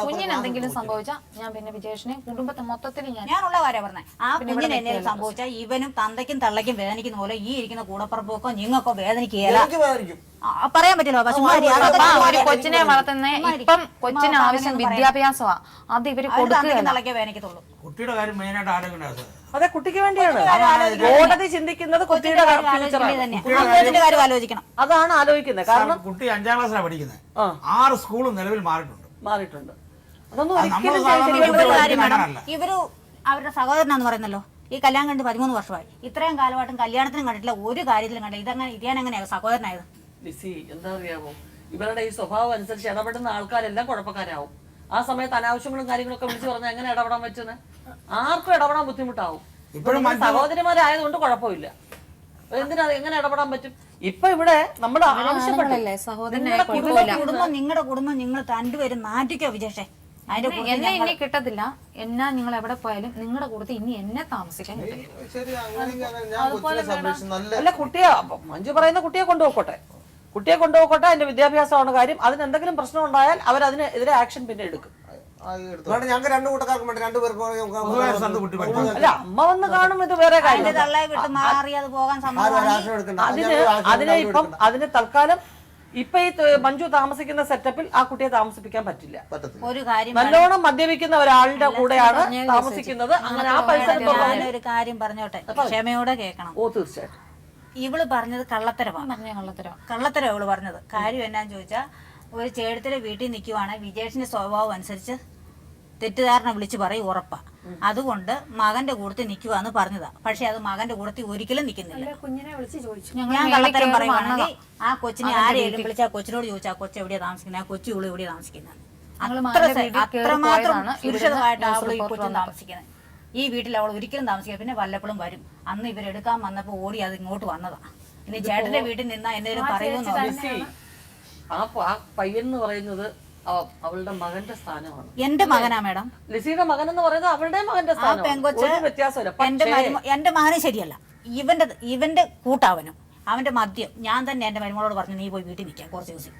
കുഞ്ഞിന് എന്തെങ്കിലും സംഭവിച്ചാൽ ഞാൻ പിന്നെ വിജേഷിനെ കുടുംബത്തെ മൊത്തത്തിൽ ഞാനുള്ള കാര്യം പറഞ്ഞേ. ആ കുഞ്ഞിന് എന്തെങ്കിലും സംഭവിച്ചാൽ ഇവനും തന്തയ്ക്കും തള്ളയ്ക്കും വേദനിക്കുന്ന പോലെ ഈ ഇരിക്കുന്ന കൂടപ്പുറപ്പൊക്കെ നിങ്ങൾക്കോ വേദനിക്കുകയല്ല. പറയാൻ പറ്റില്ല. ഒരു കൊച്ചിനെ വളർത്തുന്ന ഇപ്പം കൊച്ചിന് ആവശ്യം വിദ്യാഭ്യാസമാ. അത് ഇവര് തള്ളയ്ക്കേ വേദനിക്കത്തുള്ളൂ. കുട്ടിയുടെ കാര്യം മെയിനായിട്ട് ആലോചിക്കുന്നത്. അതെ, കുട്ടിക്ക് വേണ്ടിയാണ്. കോടതി ചിന്തിക്കുന്നത് കുട്ടിയുടെ കാര്യം ആലോചിക്കണം. അതാണ് ആലോചിക്കുന്നത്. കാരണം കുട്ടി 5ാം ക്ലാസ്സിലാണ് പഠിക്കുന്നത്. 6 സ്കൂളും നിലവിൽ മാറിയിട്ടുണ്ട്. അതൊന്നും ഇവര് അവരുടെ സഹോദരനാന്ന് പറയുന്നല്ലോ. ഈ കല്യാണം കണ്ട് 13 വർഷമായി. ഇത്രയും കാലമായിട്ടും കല്യാണത്തിനും കണ്ടിട്ടില്ല, ഒരു കാര്യത്തിലും കണ്ടില്ല. ഇതാണ് എങ്ങനെയാ സഹോദരനായത്? എന്താ അറിയാമോ, ഇവരുടെ ഈ സ്വഭാവം അനുസരിച്ച് ഇടപെടുന്ന ആൾക്കാരെല്ലാം കുഴപ്പക്കാരാവും. ആ സമയത്ത് അനാവശ്യങ്ങളും കാര്യങ്ങളൊക്കെ വിളിച്ചു പറഞ്ഞാൽ എങ്ങനെ ഇടപെടാൻ പറ്റുന്നത്? ആർക്കും ഇടപെടാൻ ബുദ്ധിമുട്ടാവും. ഇപ്പോഴും സഹോദരിമാരായതുകൊണ്ട് കുഴപ്പമില്ല. എന്തിനാ എങ്ങനെ ഇടപെടാൻ പറ്റും? ഇപ്പൊ ഇവിടെ നമ്മൾ ആവശ്യപ്പെട്ടല്ലേ നിങ്ങളുടെ കുടുംബം നിങ്ങൾ രണ്ടുപേരും നാട്ടിക്കോ വിജേഷേ. എന്നെ ഇനി കിട്ടത്തില്ല. എന്നാ നിങ്ങൾ എവിടെ പോയാലും നിങ്ങളുടെ കൂട്ടത്തിൽ ഇനി എന്നെ താമസിക്കാൻ കിട്ടില്ല. അല്ല, കുട്ടിയെ മഞ്ജു പറയുന്ന കുട്ടിയെ കൊണ്ടുപോക്കോട്ടെ. അതിന്റെ വിദ്യാഭ്യാസമാണ് കാര്യം. അതിന് എന്തെങ്കിലും പ്രശ്നം ഉണ്ടായാൽ അവരതിനെതിരെ ആക്ഷൻ പിന്നെ എടുക്കും. വേണ്ട ഞങ്ങൾക്ക് 2 കൂട്ടക്കാർക്കും വേണ്ട 2 പേർക്കും അല്ല അമ്മ വന്ന് കാണും, ഇത് വേറെ കാര്യം. അതിന്റെ തള്ളയെ വിട്ട് മാറി അത് പോകാൻ സമ്മതം. അതിന് തൽക്കാലം ഇപ്പൊ ഈ മഞ്ജു താമസിക്കുന്ന സെറ്റപ്പിൽ ആ കുട്ടിയെ താമസിപ്പിക്കാൻ പറ്റില്ല. ഒരു കാര്യം നല്ലോണം മദ്യപിക്കുന്ന ഒരാളുടെ കൂടെയാണ് താമസിക്കുന്നത്. അങ്ങനെ ആ പരിസരത്തുള്ള ഒരു കാര്യം പറഞ്ഞോട്ടെ, ക്ഷമയോടെ കേൾക്കണം. ഓ തീർച്ചയായിട്ടും. ഇവള് പറഞ്ഞത് കള്ളത്തരമാണ്. കള്ളത്തരം ഇവള് പറഞ്ഞത്. കാര്യം എന്നാന്ന് ചോദിച്ചാൽ, ഒരു ചേട്ടത്തിലെ വീട്ടിൽ നിൽക്കുവാണ്, വിജേഷിന്റെ സ്വഭാവം അനുസരിച്ച് തെറ്റിദ്ധാരണ വിളിച്ച് പറയും ഉറപ്പാ. അതുകൊണ്ട് മകന്റെ കൂടത്തിൽ നിൽക്കുവാന്ന് പറഞ്ഞതാ. പക്ഷെ അത് മകന്റെ കൂടത്തിൽ ഒരിക്കലും നിൽക്കുന്നില്ല. കുഞ്ഞിനെ വിളിച്ച് ചോദിച്ചു. ഞാൻ കള്ളത്തരം പറയുവാണെങ്കിൽ ആ കൊച്ചിനെ ആരെയും വിളിച്ച് ആ കൊച്ചിനോട് ചോദിച്ചാൽ കൊച്ചു എവിടെയാ താമസിക്കുന്നത്, ആ കൊച്ചു ഇവള് എവിടെയാ താമസിക്കുന്നത്. അത്രമാത്രം സുരക്ഷിതമായിട്ട് അവള് ഈ കൊച്ചും താമസിക്കുന്നത്. ഈ വീട്ടിൽ അവൾ ഒരിക്കലും താമസിക്കുക. പിന്നെ വല്ലപ്പോഴും വരും. അന്ന് ഇവരെടുക്കാൻ വന്നപ്പോ ഓടി അത് ഇങ്ങോട്ട് വന്നതാ. ഇനി ചേട്ടന്റെ വീട്ടിൽ നിന്നാ എന്തെങ്കിലും പറയുമെന്ന്. ആ പയ്യൻ എന്ന് പറയുന്നത് അവളുടെ മകന്റെ സ്ഥാനമാണ്. എന്റെ മകനാ മാഡം. ലിസിയുടെ മകൻ എന്ന് പറയുന്നത് അവളുടെ മകന്റെ സ്ഥാനമാണ്. വ്യത്യാസമില്ല. എന്റെ മകനും ശരിയല്ല. ഇവന്റെ കൂട്ടാവനും അവന്റെ മദ്യം ഞാൻ തന്നെ എന്റെ മരുമകളോട് പറഞ്ഞു, നീ പോയി വീട്ടിൽ നിൽക്കാം കുറച്ച് ദിവസം.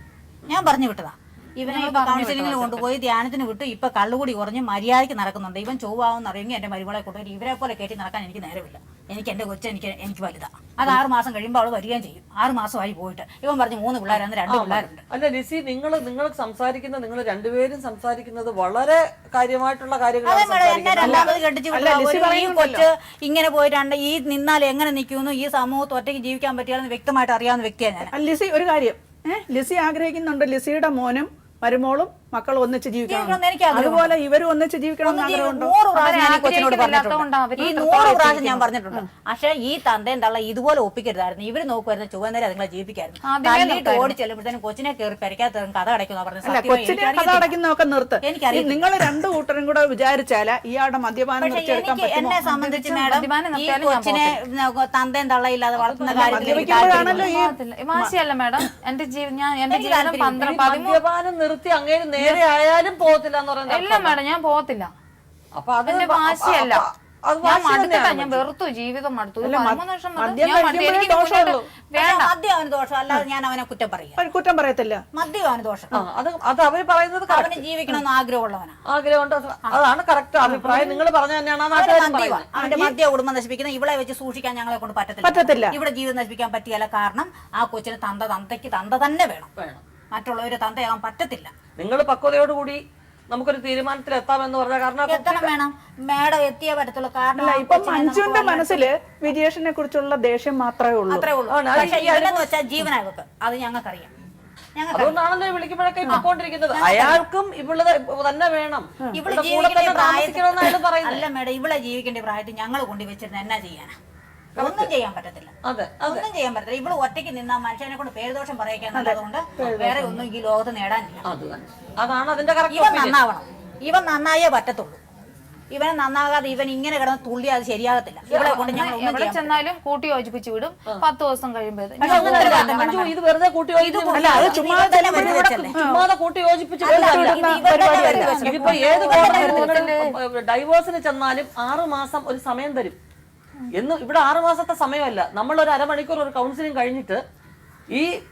ഞാൻ പറഞ്ഞു വിട്ടതാ. ഇവനെ ഇപ്പൊ കൗൺസിലിംഗിൽ കൊണ്ടുപോയി ധ്യാനത്തിന് വിട്ടു. ഇപ്പൊ കള്ളുകൂടി കുറഞ്ഞ് മര്യാദയ്ക്ക് നടക്കുന്നുണ്ട്. ഇവൻ ചൊവ്വാവെന്ന് അറിയുമെങ്കിൽ എന്റെ മരുമകളെ കൊണ്ടുപോയി ഇവരെ പോലെ കയറ്റി നടക്കാൻ എനിക്ക് നേരമില്ല. എനിക്ക് എന്റെ കൊച്ചു എനിക്ക് വലുതാ. അത് 6 മാസം കഴിയുമ്പോൾ അവള് വരികയും ചെയ്യും. 6 മാസമായി പോയിട്ട് ഇവൻ പറഞ്ഞു 3 പിള്ളേരാണ്, 2 പിള്ളേരുണ്ട്. അല്ല ലിസി, നിങ്ങൾ സംസാരിക്കുന്ന നിങ്ങൾ രണ്ടുപേരും സംസാരിക്കുന്നത് വളരെ കാര്യമായിട്ടുള്ള കൊച്ച് ഇങ്ങനെ പോയിട്ടുണ്ട്. ഈ നിന്നാൽ എങ്ങനെ നിൽക്കുന്നു, ഈ സമൂഹത്ത് ഒറ്റയ്ക്ക് ജീവിക്കാൻ പറ്റിയാലെന്ന് വ്യക്തമായിട്ട് അറിയാവുന്ന വ്യക്തിയാണ് ഞാൻ. ലിസി ഒരു കാര്യം, ലിസി ആഗ്രഹിക്കുന്നുണ്ട് ലിസിയുടെ മോനും മരുമോളും മക്കൾ ഒന്നിച്ച് ജീവിക്കണം. അതുപോലെ ഇവരും ഒന്നിച്ച് ജീവിക്കണം എന്ന് ആഗ്രഹമുണ്ടോ? 100 പ്രാവശ്യം ഞാൻ കൊച്ചിനോട് പറഞ്ഞിട്ടുണ്ട്. ഈ 100 പ്രാവശ്യം ഞാൻ പറഞ്ഞിട്ടുണ്ട്. പക്ഷെ ഈ തന്തയും തള്ള ഇതുപോലെ ഒപ്പിക്കരുതായിരുന്നു. ഇവര് നോക്കുമായിരുന്നു ചുവന്നേരം അതുങ്ങളെ ജീവിക്കായിരുന്നു. തല്ലിട്ട് ഓടി ചെല്ലുമ്പോഴത്തേനും കൊച്ചിനെ കയറി പെരക്കാത്ത കഥ അടയ്ക്കുന്ന കഥ അടയ്ക്കുന്നൊക്കെ നിർത്ത്. നിങ്ങൾ 2 കൂട്ടരും കൂടെ വിചാരിച്ചാല ഇയാളുടെ മദ്യപാനം നിർത്തിയെടുക്കാൻ പറ്റുമോ? എന്നെ സംബന്ധിച്ച് മാഡം ഈ കൊച്ചിനെ തന്തയും തള്ളയില്ലാതെ വളർത്തുന്ന വാശിയല്ല മാഡം. എന്റെ ജീവിതം 13 മദ്യപാനം നിർത്തി അങ്ങനെ നേരെ ആയാലും പോകത്തില്ല എന്ന് പറയുന്നത് ഇല്ല മാഡം, ഞാൻ പോകത്തില്ല. അപ്പൊ അതിന്റെ വാശിയല്ല. ഞാൻ മടുത്തിട്ടാ, ഞാൻ വെറുത്തു, ജീവിതം മടുത്തു. 13 വർഷം മദ്യം അവന് ദോഷം, അല്ലാതെ ഞാൻ അവനെ കുറ്റം പറയത്തില്ല. മദ്യം അവന് ദോഷം. അത് അവര് പറയുന്നത് അവന് ജീവിക്കണമെന്ന് ആഗ്രഹമുള്ളവനാ. ആഗ്രഹമുണ്ട്. അതാണ് കറക്റ്റ് അഭിപ്രായം. നിങ്ങൾ പറഞ്ഞ തന്നെയാണ് അവന്റെ മദ്യ കുടുംബം നശിപ്പിക്കുന്ന. ഇവളെ വെച്ച് സൂക്ഷിക്കാൻ ഞങ്ങളെ കൊണ്ട് പറ്റത്തില്ല. ഇവിടെ ജീവിതം നശിപ്പിക്കാൻ പറ്റിയല്ല. കാരണം ആ കൊച്ചിന് തന്തയ്ക്ക് തന്ത തന്നെ വേണം. മറ്റുള്ളവര് തന്തയാകാൻ പറ്റത്തില്ല. നിങ്ങൾ പക്വതയോടുകൂടി നമുക്കൊരു തീരുമാനത്തിൽ എത്താമെന്ന് പറഞ്ഞ കാരണം എത്തണം വേണം. മേഡം എത്തിയേ പറ്റത്തുള്ളൂ. കാരണം ഇപ്പൊ മഞ്ജുവിന്റെ മനസ്സിൽ വിജേഷിനെ കുറിച്ചുള്ള ദേഷ്യം മാത്രമേ ഉള്ളൂ. അത്രേ ഉള്ളൂ. പക്ഷെ ഇവരെന്ന് വെച്ചാൽ ജീവനായവർക്ക് അത് ഞങ്ങൾക്കറിയാം. അതുകൊണ്ടാണല്ലോ വിളിക്കുമ്പോഴൊക്കെ പോയിക്കൊണ്ടിരിക്കുന്നത്. അയാൾക്കും ഇവിടെ തന്നെ വേണം. ഇവിടെ ജീവിക്കേണ്ട പ്രായത്തിൽ അല്ല മേഡം, ഇവിടെ ജീവിക്കേണ്ട പ്രായത്തിൽ ഞങ്ങൾ കൊണ്ടുവച്ചിരുന്ന എന്നാ ചെയ്യാനാ? ഒന്നും ചെയ്യാൻ പറ്റത്തില്ല. ഒന്നും ചെയ്യാൻ പറ്റത്തില്ല. ഇവിടെ ഒറ്റയ്ക്ക് നിന്നാ മനുഷ്യനെ കൊണ്ട് പേരുദോഷം പറയിക്കാന്നുള്ളതുകൊണ്ട് വേറെ ഒന്നും ഈ ലോകത്ത് നേടാനില്ല. അതാണ് അതിന്റെ ഇവൻ നന്നാവണം. ഇവൻ നന്നായേ പറ്റത്തുള്ളൂ. ഇവനെ നന്നാകാതെ ഇവൻ ഇങ്ങനെ കിടന്ന് തുള്ളി അത് ശരിയാകത്തില്ല. ഇവിടെ കൊണ്ട് ഞങ്ങൾ എവിടെ ചെന്നാലും കൂട്ടി യോജിപ്പിച്ച് വിടും. 10 ദിവസം കഴിയുമ്പോൾ ഇത് വെറുതെ കൂട്ടി ഇതിപ്പോ ഏത് ഡൈവോഴ്സിന് ചെന്നാലും 6 മാസം ഒരു സമയം തരും. എന്ന് ഇവിടെ 6 മാസത്തെ സമയമല്ല. നമ്മളൊരു അരമണിക്കൂർ ഒരു കൗൺസിലിംഗ് കഴിഞ്ഞിട്ട്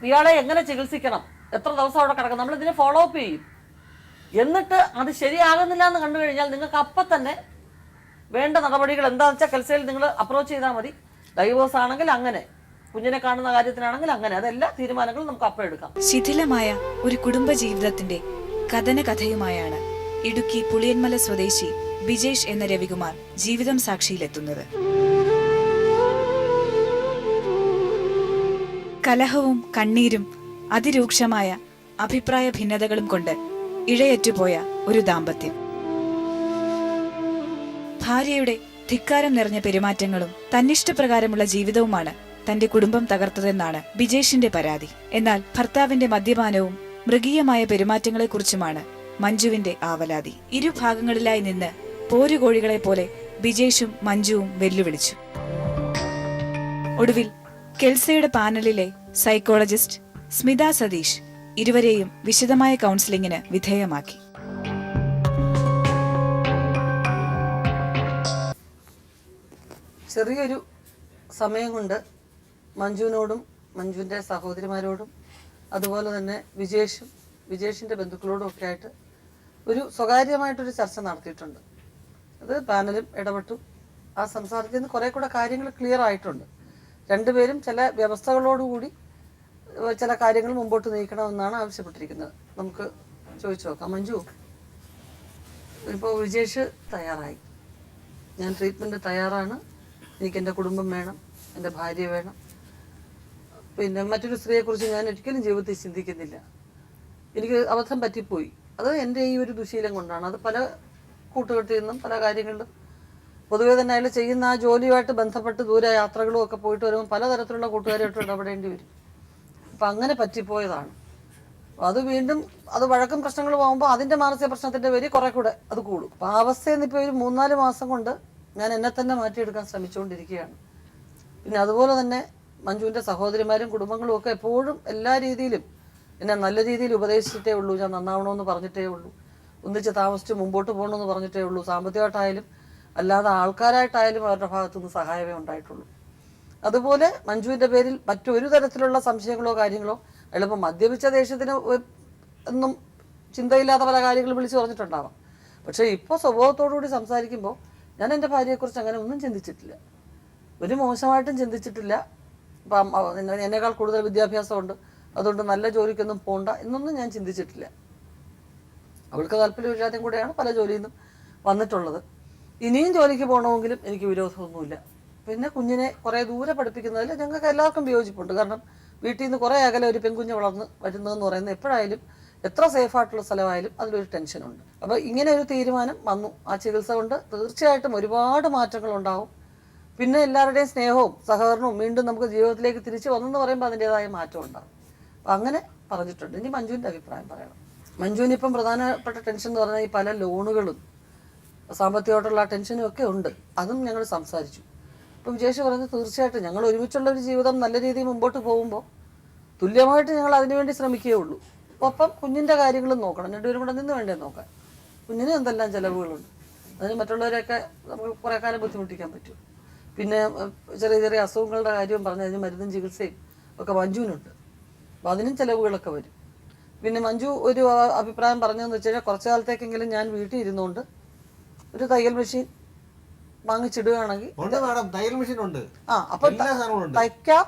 ഇയാളെ എങ്ങനെ ചികിത്സിക്കണം, എത്ര ദിവസം അവിടെ കിടക്കണം, നമ്മൾ ഇതിനെ ഫോളോ അപ്പ് ചെയ്യും. എന്നിട്ട് അത് ശരിയാകുന്നില്ല എന്ന് കണ്ടു കഴിഞ്ഞാൽ നിങ്ങൾക്ക് അപ്പം തന്നെ വേണ്ട നടപടികൾ എന്താണെന്ന് വെച്ചാൽ കെൽസയിൽ നിങ്ങൾ അപ്രോച്ച് ചെയ്താൽ മതി. ഡൈവോഴ്സ് ആണെങ്കിൽ അങ്ങനെ, കുഞ്ഞിനെ കാണുന്ന കാര്യത്തിനാണെങ്കിൽ അങ്ങനെ, അതെല്ലാ തീരുമാനങ്ങളും നമുക്ക് അപ്പം എടുക്കാം. ശിഥിലമായ ഒരു കുടുംബ ജീവിതത്തിന്റെ കഥനകഥയുമായാണ് ഇടുക്കി പുളിയന്മല സ്വദേശി ബിജേഷ് എന്ന രവികുമാർ ജീവിതം സാക്ഷിയിലെത്തുന്നത്. കലഹവും കണ്ണീരും അതിരൂക്ഷമായ അഭിപ്രായ ഭിന്നതകളും കൊണ്ട് ഇഴയറ്റുപോയ ഒരു ദാമ്പത്യം. ഭാര്യയുടെ ധിക്കാരം നിറഞ്ഞ പെരുമാറ്റങ്ങളും തന്നിഷ്ടപ്രകാരമുള്ള ജീവിതവുമാണ് തന്റെ കുടുംബം തകർത്തതെന്നാണ് ബിജേഷിന്റെ പരാതി. എന്നാൽ ഭർത്താവിന്റെ മദ്യപാനവും മൃഗീയമായ പെരുമാറ്റങ്ങളെക്കുറിച്ചുമാണ് മഞ്ജുവിന്റെ ആവലാതി. ഇരുഭാഗങ്ങളിലായി നിന്ന് പോരുകോഴികളെ പോലെ ബിജേഷും മഞ്ജുവും വെല്ലുവിളിച്ചു. ഒടുവിൽ കെൽസയുടെ പാനലിലെ സൈക്കോളജിസ്റ്റ് സ്മിത സതീഷ് ഇരുവരെയും വിശദമായ കൗൺസിലിംഗിന് വിധേയമാക്കി. ചെറിയൊരു സമയം കൊണ്ട് മഞ്ജുവിനോടും മഞ്ജുവിൻ്റെ സഹോദരിമാരോടും അതുപോലെ തന്നെ വിജേഷിൻ്റെ ബന്ധുക്കളോടും ഒക്കെ ആയിട്ട് ഒരു സ്വകാര്യമായിട്ടൊരു ചർച്ച നടത്തിയിട്ടുണ്ട്. അത് പാനലും ഇടപെട്ടു. ആ സംസാരത്തിൽ നിന്ന് കുറേ കൂടെ കാര്യങ്ങൾ ക്ലിയർ ആയിട്ടുണ്ട്. രണ്ടുപേരും ചില വ്യവസ്ഥകളോടുകൂടി ചില കാര്യങ്ങൾ മുമ്പോട്ട് നീക്കണമെന്നാണ് ആവശ്യപ്പെട്ടിരിക്കുന്നത്. നമുക്ക് ചോദിച്ചു നോക്കാം. മഞ്ജു, ഇപ്പോൾ വിജേഷ് തയ്യാറായി, ഞാൻ ട്രീറ്റ്മെൻറ്റ് തയ്യാറാണ്, എനിക്ക് എൻ്റെ കുടുംബം വേണം, എൻ്റെ ഭാര്യ വേണം, പിന്നെ മറ്റൊരു സ്ത്രീയെക്കുറിച്ച് ഞാൻ ഒരിക്കലും ജീവിതത്തിൽ ചിന്തിക്കുന്നില്ല, എനിക്ക് അബദ്ധം പറ്റിപ്പോയി, അത് എൻ്റെ ഈ ഒരു ദുശീലം കൊണ്ടാണ്, അത് പല കൂട്ടുകെട്ടിൽ നിന്നും പല കാര്യങ്ങളിലും പൊതുവേ തന്നെ അയാൾ ചെയ്യുന്ന ആ ജോലിയുമായിട്ട് ബന്ധപ്പെട്ട് ദൂര യാത്രകളും ഒക്കെ പോയിട്ട് വരുമ്പോൾ പലതരത്തിലുള്ള കൂട്ടുകാരായിട്ട് ഇടപെടേണ്ടി വരും. അപ്പം അങ്ങനെ പറ്റിപ്പോയതാണ്. അത് വീണ്ടും അത് വഴക്കും പ്രശ്നങ്ങളും ആകുമ്പോൾ അതിൻ്റെ മാനസിക പ്രശ്നത്തിൻ്റെ പേര് കുറെ കൂടെ അത് കൂടും. അപ്പം ആ അവസ്ഥയിൽ നിന്ന് ഇപ്പോൾ ഒരു 3-4 മാസം കൊണ്ട് ഞാൻ എന്നെ തന്നെ മാറ്റിയെടുക്കാൻ ശ്രമിച്ചുകൊണ്ടിരിക്കുകയാണ്. പിന്നെ അതുപോലെ തന്നെ മഞ്ജുവിൻ്റെ സഹോദരിമാരും കുടുംബങ്ങളും ഒക്കെ എപ്പോഴും എല്ലാ രീതിയിലും എന്നെ നല്ല രീതിയിൽ ഉപദേശിച്ചിട്ടേ ഉള്ളൂ, ഞാൻ നന്നാവണമെന്ന് പറഞ്ഞിട്ടേ ഉള്ളൂ, ഒന്നിച്ച് താമസിച്ച് മുമ്പോട്ട് പോകണമെന്ന് പറഞ്ഞിട്ടേ ഉള്ളൂ. സാമ്പത്തികമായിട്ടായാലും അല്ലാതെ ആൾക്കാരായിട്ടായാലും അവരുടെ ഭാഗത്തുനിന്ന് സഹായമേ ഉണ്ടായിട്ടുള്ളൂ. അതുപോലെ മഞ്ജുവിൻ്റെ പേരിൽ മറ്റൊരു തരത്തിലുള്ള സംശയങ്ങളോ കാര്യങ്ങളോ, എളുപ്പം മദ്യപിച്ച ദേഷ്യത്തിന് ഒന്നും ചിന്തയില്ലാത്ത പല കാര്യങ്ങളും വിളിച്ചു പറഞ്ഞിട്ടുണ്ടാവാം. പക്ഷേ ഇപ്പോൾ സ്വഭാവത്തോടുകൂടി സംസാരിക്കുമ്പോൾ ഞാൻ എൻ്റെ ഭാര്യയെക്കുറിച്ച് അങ്ങനെ ഒന്നും ചിന്തിച്ചിട്ടില്ല, ഒരു മോശമായിട്ടും ചിന്തിച്ചിട്ടില്ല. ഇപ്പം എന്നേക്കാൾ കൂടുതൽ വിദ്യാഭ്യാസമുണ്ട്, അതുകൊണ്ട് നല്ല ജോലിക്കൊന്നും പോകണ്ട എന്നൊന്നും ഞാൻ ചിന്തിച്ചിട്ടില്ല. അവൾക്ക് താല്പര്യമില്ലാതെയും കൂടെയാണ് പല ജോലിയിൽ നിന്നും വന്നിട്ടുള്ളത്. ഇനിയും ജോലിക്ക് പോകണമെങ്കിലും എനിക്ക് വിരോധമൊന്നുമില്ല. പിന്നെ കുഞ്ഞിനെ കുറേ ദൂരെ പഠിപ്പിക്കുന്നതിൽ ഞങ്ങൾക്ക് എല്ലാവർക്കും വിയോജിപ്പുണ്ട്. കാരണം വീട്ടിൽ നിന്ന് കുറേ അകലെ ഒരു പെൺകുഞ്ഞ് വളർന്ന് വരുന്നതെന്ന് പറയുന്നത് എപ്പോഴായാലും എത്ര സേഫായിട്ടുള്ള സ്ഥലമായാലും അതിലൊരു ടെൻഷനുണ്ട്. അപ്പോൾ ഇങ്ങനെ ഒരു തീരുമാനം വന്നു. ആ ചികിത്സ കൊണ്ട് തീർച്ചയായിട്ടും ഒരുപാട് മാറ്റങ്ങൾ ഉണ്ടാവും. പിന്നെ എല്ലാവരുടെയും സ്നേഹവും സഹകരണവും വീണ്ടും നമുക്ക് ജീവിതത്തിലേക്ക് തിരിച്ചു വന്നെന്ന് പറയുമ്പോൾ അതിൻ്റെതായ മാറ്റം ഉണ്ടാകും. അപ്പം അങ്ങനെ പറഞ്ഞിട്ടുണ്ട്. ഇനി മഞ്ജുവിൻ്റെ അഭിപ്രായം പറയണം. മഞ്ജുവിനിപ്പം പ്രധാനപ്പെട്ട ടെൻഷൻ എന്ന് പറഞ്ഞാൽ ഈ പല ലോണുകളും സാമ്പത്തികമായിട്ടുള്ള ടെൻഷനും ഒക്കെ ഉണ്ട്. അതും ഞങ്ങൾ സംസാരിച്ചു. ഇപ്പോൾ വിജേഷ് പറഞ്ഞത് തീർച്ചയായിട്ടും ഞങ്ങൾ ഒരുമിച്ചുള്ള ഒരു ജീവിതം നല്ല രീതിയിൽ മുമ്പോട്ട് പോകുമ്പോൾ തുല്യമായിട്ട് ഞങ്ങൾ അതിനുവേണ്ടി ശ്രമിക്കുകയുള്ളൂ. ഒപ്പം കുഞ്ഞിൻ്റെ കാര്യങ്ങളും നോക്കണം, രണ്ടുപേരും കൂടെ നിന്ന് വേണ്ടേ നോക്കാൻ. കുഞ്ഞിന് എന്തെല്ലാം ചിലവുകളുണ്ട്, അതിന് മറ്റുള്ളവരെയൊക്കെ നമുക്ക് കുറേ കാലം ബുദ്ധിമുട്ടിക്കാൻ പറ്റും. പിന്നെ ചെറിയ ചെറിയ അസുഖങ്ങളുടെ കാര്യവും പറഞ്ഞ് അതിന് മരുന്നും ചികിത്സയും ഒക്കെ മഞ്ജുവിനുണ്ട്. അപ്പോൾ അതിനും ചിലവുകളൊക്കെ വരും. പിന്നെ മഞ്ജു ഒരു അഭിപ്രായം പറഞ്ഞതെന്ന് വെച്ച് കഴിഞ്ഞാൽ കുറച്ച് കാലത്തേക്കെങ്കിലും ഞാൻ വീട്ടിൽ ഇരുന്നുകൊണ്ട് ഒരു തയ്യൽ മെഷീൻ വാങ്ങിച്ചിടുകയാണെങ്കിൽ തയ്യൽ മെഷീൻ ഉണ്ട്, അപ്പം തയ്ക്കാം,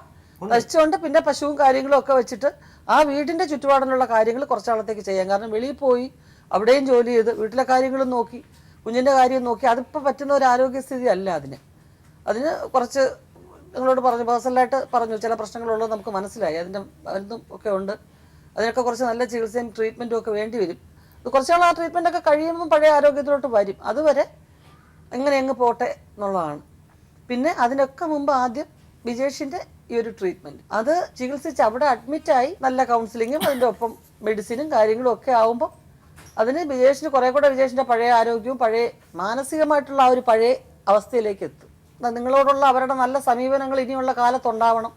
തയ്ച്ചുകൊണ്ട് പിന്നെ പശുവും കാര്യങ്ങളും ഒക്കെ വെച്ചിട്ട് ആ വീടിൻ്റെ ചുറ്റുപാടിലുള്ള കാര്യങ്ങൾ കുറച്ചാളത്തേക്ക് ചെയ്യാം. കാരണം വെളിയിൽ പോയി അവിടെയും ജോലി ചെയ്ത് വീട്ടിലെ കാര്യങ്ങളും നോക്കി കുഞ്ഞിൻ്റെ കാര്യം നോക്കി അതിപ്പോൾ പറ്റുന്ന ഒരു ആരോഗ്യസ്ഥിതി അല്ല. അതിന് കുറച്ച് നിങ്ങളോട് പറഞ്ഞു, പേഴ്സണലായിട്ട് പറഞ്ഞു, ചില പ്രശ്നങ്ങളുള്ളത് നമുക്ക് മനസ്സിലായി. അതിൻ്റെ മരുന്നും ഒക്കെ ഉണ്ട്, അതിനൊക്കെ കുറച്ച് നല്ല ചികിത്സയും ട്രീറ്റ്മെൻറ്റും ഒക്കെ വേണ്ടി വരും. അത് കുറച്ചാൾ ആ ട്രീറ്റ്മെൻറ്റൊക്കെ കഴിയുമ്പം പഴയ ആരോഗ്യത്തിലോട്ട് വരും. അതുവരെ എങ്ങനെ അങ്ങ് പോട്ടെ എന്നുള്ളതാണ്. പിന്നെ അതിനൊക്കെ മുമ്പ് ആദ്യം വിജേഷിൻ്റെ ഈ ഒരു ട്രീറ്റ്മെൻറ്റ് അത് ചികിത്സിച്ച് അവിടെ അഡ്മിറ്റായി നല്ല കൗൺസിലിങ്ങും അതിൻ്റെ ഒപ്പം മെഡിസിനും കാര്യങ്ങളും ഒക്കെ ആവുമ്പോൾ അതിന് വിജേഷിന് കുറേ കൂടെ വിജേഷിൻ്റെ പഴയ ആരോഗ്യവും പഴയ മാനസികമായിട്ടുള്ള ആ ഒരു പഴയ അവസ്ഥയിലേക്ക് എത്തും. നിങ്ങളോടുള്ള അവരുടെ നല്ല സമീപനങ്ങൾ ഇനിയുള്ള കാലത്തുണ്ടാവണം.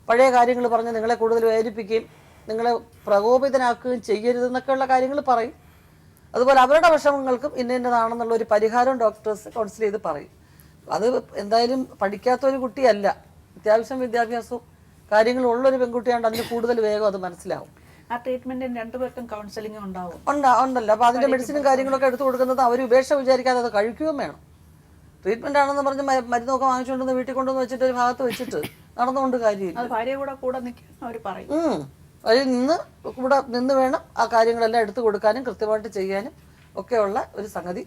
പഴയ കാര്യങ്ങൾ പറഞ്ഞ് നിങ്ങളെ കൂടുതൽ വേദനിപ്പിക്കുകയും നിങ്ങളെ പ്രകോപിതനാക്കുകയും ചെയ്യരുതെന്നൊക്കെയുള്ള കാര്യങ്ങൾ പറയും. അതുപോലെ അവരുടെ വിഷമങ്ങൾക്കും ഇന്നതാണെന്നുള്ള ഒരു പരിഹാരം ഡോക്ടേഴ്സ് കൗൺസിൽ ചെയ്ത് പറയും. അത് എന്തായാലും പഠിക്കാത്തൊരു കുട്ടിയല്ല, അത്യാവശ്യം വിദ്യാഭ്യാസവും കാര്യങ്ങളും ഉള്ളൊരു പെൺകുട്ടിയാണ്ട് അതിന് കൂടുതൽ വേഗം അത് മനസ്സിലാവും. ആ ട്രീറ്റ്മെന്റിന് രണ്ടുപേർക്കും കൗൺസിലിംഗ് ഉണ്ടാവും. ഉണ്ടല്ലോ. അപ്പോൾ അതിൻ്റെ മെഡിസിനും കാര്യങ്ങളൊക്കെ എടുത്തു കൊടുക്കുന്നത് അവർ ഉപേക്ഷ വിചാരിക്കാതെ അത് കഴിക്കുകയും വേണം. ട്രീറ്റ്മെന്റ് ആണെന്ന് പറഞ്ഞ് മരുന്നൊക്കെ വാങ്ങിച്ചുകൊണ്ടുവന്ന് വീട്ടിൽ കൊണ്ടുവന്ന് വെച്ചിട്ട് ഒരു ഭാഗത്ത് വെച്ചിട്ട് നടന്നുകൊണ്ട് കാര്യമില്ല. ഭാര്യ കൂടെ നിൽക്കാൻ അവർ പറയും. അതിൽ നിന്ന് വേണം ആ കാര്യങ്ങളെല്ലാം എടുത്തു കൊടുക്കാനും കൃത്യമായിട്ട് ചെയ്യാനും ഒക്കെയുള്ള ഒരു സംഗതി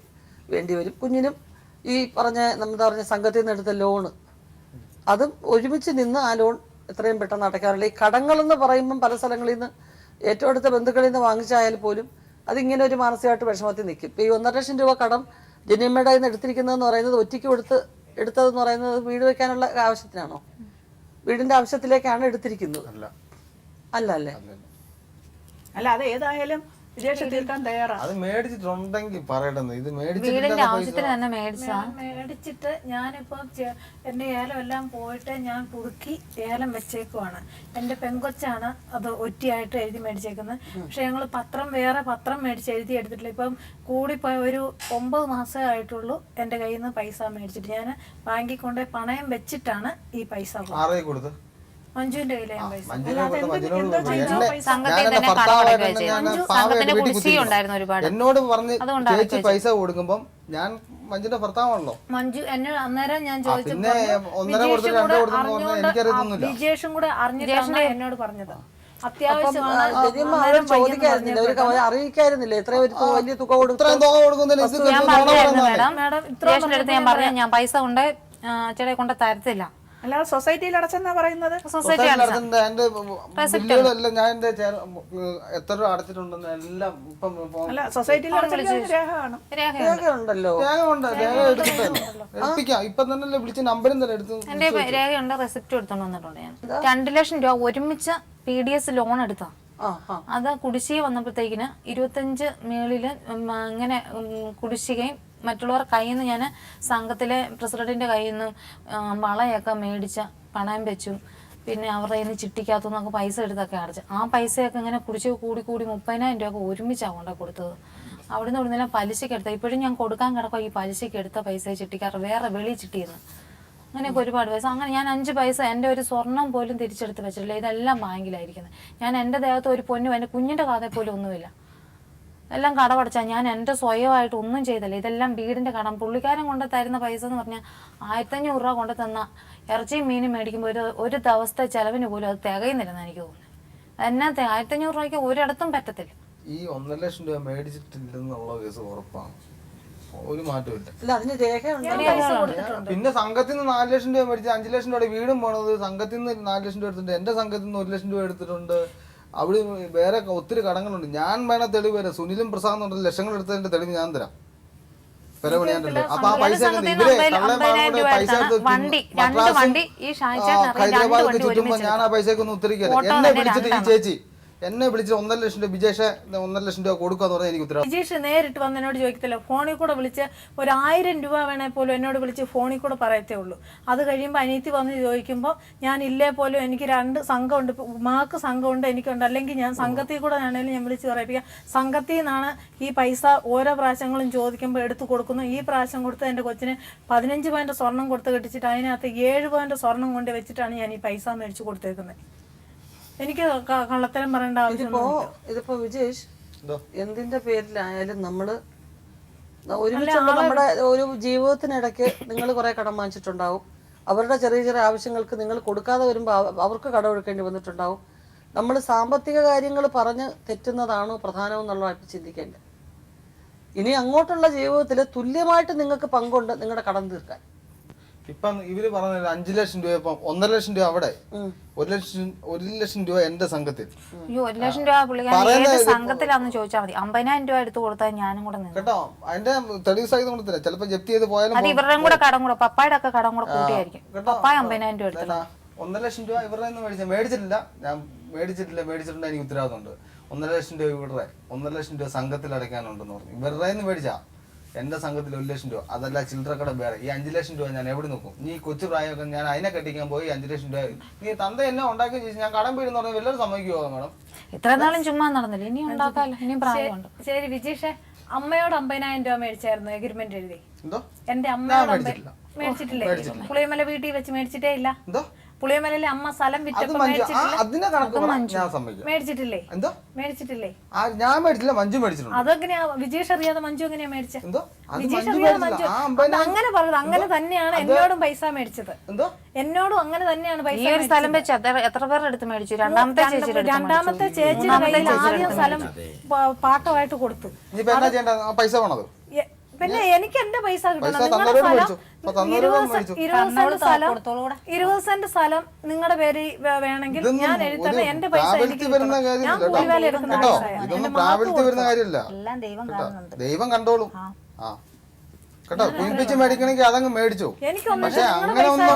വേണ്ടി വരും. കുഞ്ഞിനും ഈ എന്താ പറഞ്ഞ സംഘത്തിൽ നിന്ന് എടുത്ത ലോണ് അതും ഒരുമിച്ച് നിന്ന് ആ ലോൺ എത്രയും പെട്ടെന്ന് അടയ്ക്കാറുള്ള ഈ കടങ്ങളെന്ന് പറയുമ്പം പല സ്ഥലങ്ങളിൽ നിന്ന് ഏറ്റവും അടുത്ത ബന്ധുക്കളിൽ നിന്ന് വാങ്ങിച്ചായാൽ പോലും അതിങ്ങനെ ഒരു മാനസികമായിട്ട് വിഷമത്തിൽ നിൽക്കും. ഇപ്പോൾ ഈ 1.5 ലക്ഷം രൂപ കടം ജനിയമ്മയുടെ നിന്ന് എടുത്തിരിക്കുന്നതെന്ന് പറയുന്നത് ഒറ്റയ്ക്ക് എടുത്തതെന്ന് പറയുന്നത് വീട് വെക്കാനുള്ള ആവശ്യത്തിനാണോ? വീടിൻ്റെ ആവശ്യത്തിലേക്കാണ് എടുത്തിരിക്കുന്നത്? അല്ല. അത് ഏതായാലും വിദേശത്ത് തീർക്കാൻ തയ്യാറാണ്. അത് മേടിച്ചിട്ടുണ്ടെങ്കിൽ പറയട്ടെന്ന്. ഇത് വീടിന്റെ ആവശ്യത്തിന് തന്നെ മേടിച്ചിട്ട് ഞാനിപ്പോ എന്റെ ഏലം എല്ലാം പോയിട്ട് ഞാൻ പുതുക്കി ഏലം വെച്ചേക്കുവാണ്. എന്റെ പെങ്കൊച്ചാണ് അത് ഒറ്റയായിട്ട് എഴുതി മേടിച്ചേക്കുന്നത്. പക്ഷെ ഞങ്ങൾ വേറെ പത്രം മേടിച്ച് എഴുതി എടുത്തിട്ടില്ല. ഇപ്പം കൂടിപ്പോയ ഒരു 9 മാസമേ ആയിട്ടുള്ളൂ എന്റെ കയ്യിൽ നിന്ന് പൈസ മേടിച്ചിട്ട്. ഞാൻ ബാങ്കിൽ കൊണ്ട് പണയം വെച്ചിട്ടാണ് ഈ പൈസ കൊടുത്തത്. മഞ്ജുവിന്റെ കയ്യിലെ ഞാൻ പൈസ സംഘത്തിൽ തന്നെ കടമടക്കുക സംഘത്തിന്റെ കുടിശ്ശികയുണ്ടായിരുന്നു ഒരുപാട്. എന്നോട് പറഞ്ഞ് ചേച്ചി പൈസ കൊടുക്കുമ്പം ഞാൻ മഞ്ജുന്റെ ഭർത്താവാണല്ലോ. മഞ്ജു എന്നെ അന്നേരം ഞാൻ ചോദിച്ചു പിന്നെ 1.5 കൊടുത്തിട്ട് 2 കൊടുത്തെന്ന് പറഞ്ഞാൽ എനിക്കറിയത്തൊന്നുമില്ല. വിജേഷും കൂടെ അറിഞ്ഞിട്ടാണ് എന്നോട് പറഞ്ഞത്. അത്യാവശ്യമാണ് ചോദിക്കായിരുന്നില്ല, ഒരു അറിയിക്കായിരുന്നില്ല ഇത്ര വലിയ തുക കൊടുക്കുന്നില്ല. ഞാൻ പറഞ്ഞായിരുന്നു മാഡം, സ്റ്റേഷന്റെ അടുത്ത് ഞാൻ പറഞ്ഞു ഞാൻ പൈസ കൊണ്ട് ചേട്ടനെ കൊണ്ട് തരത്തില്ല. അല്ലാതെ സൊസൈറ്റിയിൽ അടച്ചെന്നാ പറയുന്നത്. സൊസൈറ്റി എന്റെ ബില്ലുകളെല്ലാം ഞാൻ എന്റെ എത്ര രൂപ അടച്ചിട്ടുണ്ടെന്ന് എല്ലാം ഇപ്പം അല്ല സൊസൈറ്റിയിൽ അടച്ച രേഖ കാണും. ഉണ്ടല്ലോ. രേഖ ഉണ്ട്, രേഖ എടുപ്പിക്കാം. ഇപ്പൊ തന്നെ വിളിച്ച് നമ്പരും തന്നെ എടുത്തു. എന്റെ രേഖയുണ്ട്, റെസിപ്റ്റ് എടുത്തോണ്ട് വന്നിട്ടുണ്ട് ഞാൻ. 2 ലക്ഷം രൂപ ഒരുമിച്ച് PDS ലോൺ എടുത്താ. അത് കുടിശ്ശിക വന്നപ്പോഴത്തേക്കിന് 25 മേളില് ഇങ്ങനെ കുടിശ്ശികയും മറ്റുള്ളവർ കയ്യിൽ നിന്ന് ഞാൻ സംഘത്തിലെ പ്രസിഡന്റിന്റെ കയ്യിൽ നിന്ന് വളയൊക്കെ മേടിച്ച പണയം വെച്ചു. പിന്നെ അവരുടെ കയ്യിൽ നിന്ന് ചിട്ടിക്കകത്തുനിന്നൊക്കെ പൈസ എടുത്തൊക്കെ അടച്ചു. ആ പൈസയൊക്കെ ഇങ്ങനെ കുടിശ്ശിക കൂടി 30,000 രൂപ ഒരുമിച്ചാണ് കൊണ്ടു കൊടുത്തത്. അവിടുന്ന് ഇവിടുന്നെല്ലാം പലിശയ്ക്ക് എടുത്ത. ഇപ്പോഴും ഞാൻ കൊടുക്കാൻ കിടക്കുക ഈ പലിശയ്ക്ക് എടുത്ത പൈസ ചിട്ടിക്കാറ് വേറെ വെളി ചിട്ടിയിരുന്നു. അങ്ങനെയൊക്കെ ഒരുപാട് പൈസ. അങ്ങനെ ഞാൻ 5 പൈസ എൻ്റെ ഒരു സ്വർണം പോലും തിരിച്ചെടുത്ത് വെച്ചിട്ടില്ല. ഇതെല്ലാം ബാങ്കിലായിരിക്കുന്നത്. ഞാൻ എൻ്റെ ദേഹത്ത് ഒരു പൊന്നും എൻ്റെ കുഞ്ഞിൻ്റെ കാതെ പോലും ഒന്നുമില്ല. എല്ലാം കടമടച്ചാൽ ഞാൻ എൻ്റെ സ്വയമായിട്ട് ഒന്നും ചെയ്തില്ല. ഇതെല്ലാം വീടിൻ്റെ കടം. പുള്ളിക്കാരൻ കൊണ്ട് തരുന്ന പൈസ എന്ന് പറഞ്ഞാൽ 1500 രൂപ കൊണ്ട് തന്ന ഇറച്ചിയും മീനും മേടിക്കുമ്പോൾ ഒരു ദിവസത്തെ ചിലവിന് പോലും അത് തികയുന്നില്ലെന്ന് എനിക്ക് തോന്നുന്നു. എന്നാ 1500 രൂപയ്ക്ക് ഒരിടത്തും പറ്റത്തില്ല. ഈ 1.5 ലക്ഷം രൂപ മേടിച്ചിട്ടില്ലെന്നുള്ള കേസ് ഉറപ്പാണ്, ഒരു മാറ്റവും ഇല്ല. പിന്നെ സംഘത്തിൽ നിന്ന് 4 ലക്ഷം രൂപ മേടിച്ച് 5 ലക്ഷം രൂപയുടെ വീടും പോണത് സംഘത്തിൽ നിന്ന് 4 ലക്ഷം രൂപ എടുത്തിട്ടുണ്ട്. എന്റെ സംഘത്തിൽ നിന്ന് 1 ലക്ഷം രൂപ എടുത്തിട്ടുണ്ട്. അവിടെ വേറെ ഒത്തിരി കടങ്ങളുണ്ട്. ഞാൻ വേണ തെളിവ് വരാം. സുനിലും പ്രസാദ് എന്ന് പറഞ്ഞ ലക്ഷങ്ങൾ എടുത്തതിന്റെ തെളിവ് ഞാൻ തരാം. പെര പണിയാണ്ടല്ലേ. അപ്പൊ ആ പൈസ ഹൈദരാബാദിൽ ചുറ്റുമ്പോ ഞാൻ ആ പൈസക്ക് ഒന്ന് ഉത്തരിക്കല്ല. എന്നെ വിളിച്ചിട്ട് ഈ ചേച്ചി എന്നെ വിളിച്ച് 1.5 ലക്ഷം രൂപ വിജേഷ് 1.5 ലക്ഷം രൂപ കൊടുക്കാന്ന് പറഞ്ഞാൽ എനിക്ക് ഉത്തരവാദിത്വം. വിജേഷ് നേരിട്ട് വന്ന് എന്നോട് ചോദിക്കത്തില്ല. ഫോണിൽ കൂടെ വിളിച്ച് 1000 രൂപ വേണേ പോലും എന്നോട് വിളിച്ച് ഫോണിൽ കൂടെ പറയത്തേ ഉള്ളൂ. അത് കഴിയുമ്പോൾ അനിയത്തി വന്ന് ചോദിക്കുമ്പോൾ ഞാൻ ഇല്ലേ പോലും എനിക്ക് 2 സംഘമുണ്ട്, ഉമാക്ക് സംഘമുണ്ട്, എനിക്കുണ്ട്. അല്ലെങ്കിൽ ഞാൻ സംഘത്തിൽ കൂടെ ആണെങ്കിലും ഞാൻ വിളിച്ച് പറയിപ്പിക്കാം. സംഘത്തിൽ നിന്നാണ് ഈ പൈസ ഓരോ പ്രാവശ്യങ്ങളും ചോദിക്കുമ്പോൾ എടുത്തു കൊടുക്കുന്നു. ഈ പ്രാവശ്യം കൊടുത്ത് എൻ്റെ കൊച്ചിന് 15 പവൻ്റെ സ്വർണം കൊടുത്ത് കെട്ടിച്ചിട്ട് അതിനകത്ത് 7 പവൻ്റെ സ്വർണം കൊണ്ട് വെച്ചിട്ടാണ് ഞാൻ ഈ പൈസ മേടിച്ച് കൊടുത്തേക്കുന്നത്. എനിക്ക് കള്ളത്തരം പറയേണ്ട ആവശ്യം. ഇതിപ്പോ വിജേഷ് എന്തിന്റെ പേരിലായാലും നമ്മള് ഒരുമിച്ചുള്ള നമ്മുടെ ഒരു ജീവിതത്തിനിടയ്ക്ക് നിങ്ങൾ കുറെ കടം വാങ്ങിച്ചിട്ടുണ്ടാവും. അവരുടെ ചെറിയ ചെറിയ ആവശ്യങ്ങൾക്ക് നിങ്ങൾ കൊടുക്കാതെ വരുമ്പോൾ അവർക്ക് കടമെടുക്കേണ്ടി വന്നിട്ടുണ്ടാവും. നമ്മൾ സാമ്പത്തിക കാര്യങ്ങൾ പറഞ്ഞ് തെറ്റുന്നതാണോ പ്രധാനമെന്നുള്ളതായിട്ട് ചിന്തിക്കേണ്ടത്. ഇനി അങ്ങോട്ടുള്ള ജീവിതത്തിൽ തുല്യമായിട്ട് നിങ്ങൾക്ക് പങ്കുണ്ട് നിങ്ങളുടെ കടം തീർക്കാൻ. ഇപ്പം ഇവര് പറഞ്ഞത് 5 ലക്ഷം രൂപ, ഇപ്പം 1.5 ലക്ഷം രൂപ അവിടെ, 1 ലക്ഷം രൂപ എന്റെ സംഘത്തിൽ. 1 ലക്ഷം രൂപ പുള്ളിക്കാരൻ സംഘത്തിലാന്ന് ചോദിച്ചാൽ മതി. 50,000 രൂപ എടുത്ത് കൊടുത്താൽ ഞാനും കൂടെ നിന്ന് കേട്ടോ. അതിന്റെ തെളിവ് സഹിതം കൊടുത്തില്ല. ചിലപ്പോ ജപ്തി ചെയ്ത് പോയാലും അത് ഇവരുടെയും കൂടെ കടം കൂടെ പപ്പായുടെ ഒക്കെ കടം കൂടെ കൂട്ടിയായിരിക്കും. പപ്പായ 50,000 രൂപ എടുത്തില്ല. 1.5 ലക്ഷം രൂപ ഇവരുടെ നിന്ന് മേടിച്ചിട്ടില്ല. ഞാൻ മേടിച്ചിട്ടുണ്ട്. എനിക്ക് ഉത്തരവാദിത്തമുണ്ട്. 1.5 ലക്ഷം രൂപ ഇവരുടെ, 1.5 ലക്ഷം രൂപ സംഘത്തിൽ അടയ്ക്കാനുണ്ടെന്ന് പറഞ്ഞു. ഇവരുടെ നിന്ന് മേടിച്ചാ എന്റെ സംഘത്തിൽ 1 ലക്ഷം രൂപ. അതല്ല ചില്ലറ കട വേറെ. ഈ 5 ലക്ഷം രൂപ ഞാൻ എവിടെ നോക്കും? നീ കൊച്ചു പ്രായമൊക്കെ ഞാൻ അതിനെ കെട്ടിക്കാൻ പോയി 5 ലക്ഷം രൂപ നീ തന്ത എന്നെ ഉണ്ടാക്കി ചോദിച്ചു ഞാൻ കടം വീടെന്ന് പറഞ്ഞാൽ വല്ലതും സമ്മതിക്കുമോ മാഡം? ഇത്ര നാളും ചുമ്മാ നടന്നില്ല. ഇനി ഉണ്ടാക്കാമല്ലോ, ഇനിയും പ്രായമുണ്ട്. ശരി വിജീഷേ, അമ്മയോട് 50,000 രൂപ മേടിച്ചായിരുന്നു എഗ്രിമെന്റ് എഴുതി. എന്തോ എന്റെ അമ്മയോട് മേടിച്ചിട്ടില്ലേ? പുളിയമല വീട്ടിൽ വെച്ച് മേടിച്ചിട്ടേ ഇല്ല. എന്തോ പുളിയമലയിലെ അമ്മ സ്ഥലം വിറ്റപ്പോ മേടിച്ചിട്ടില്ലേ? മേടിച്ചിട്ടില്ലേ? ഞാൻ മേടിച്ചില്ല, മഞ്ജു മേടിച്ചിട്ടുണ്ട്. അതെങ്ങനെയാ വിജേഷ് അറിയാതെ മഞ്ജു എങ്ങനെയാ മേടിച്ചത്? വിജേഷ് അറിയാതെ മഞ്ജു അങ്ങനെ പറഞ്ഞത്. അങ്ങനെ തന്നെയാണ് എന്നോടും പൈസ മേടിച്ചത്. എന്നോടും അങ്ങനെ തന്നെയാണ് പൈസ. ഈ ഒരു സ്ഥലം വെച്ച് എത്ര പേരുടെ അടുത്ത് മേടിച്ചു? രണ്ടാമത്തെ ചേച്ചിയുടെ കയ്യിൽ ആദ്യം സ്ഥലം പാട്ടമായിട്ട് കൊടുത്തു. പൈസ വേണത് പിന്നെ എനിക്ക് എന്റെ പൈസ കിട്ടണം. 20 സെന്റ് സ്ഥലം നിങ്ങളുടെ പേര് വേണമെങ്കിൽ ഞാൻ എഴുതണം. എന്റെ പൈസ ഞാൻ കൂലിവേല എടുക്കുന്ന എല്ലാം ദൈവം കാണുന്നുണ്ട്. ദൈവം കണ്ടോളും. കേട്ടോ, കുയിപ്പിച്ച് മേടിക്കണമെങ്കിൽ അതങ്ങ് മേടിച്ചു. പക്ഷെ അങ്ങനെ ഒന്നും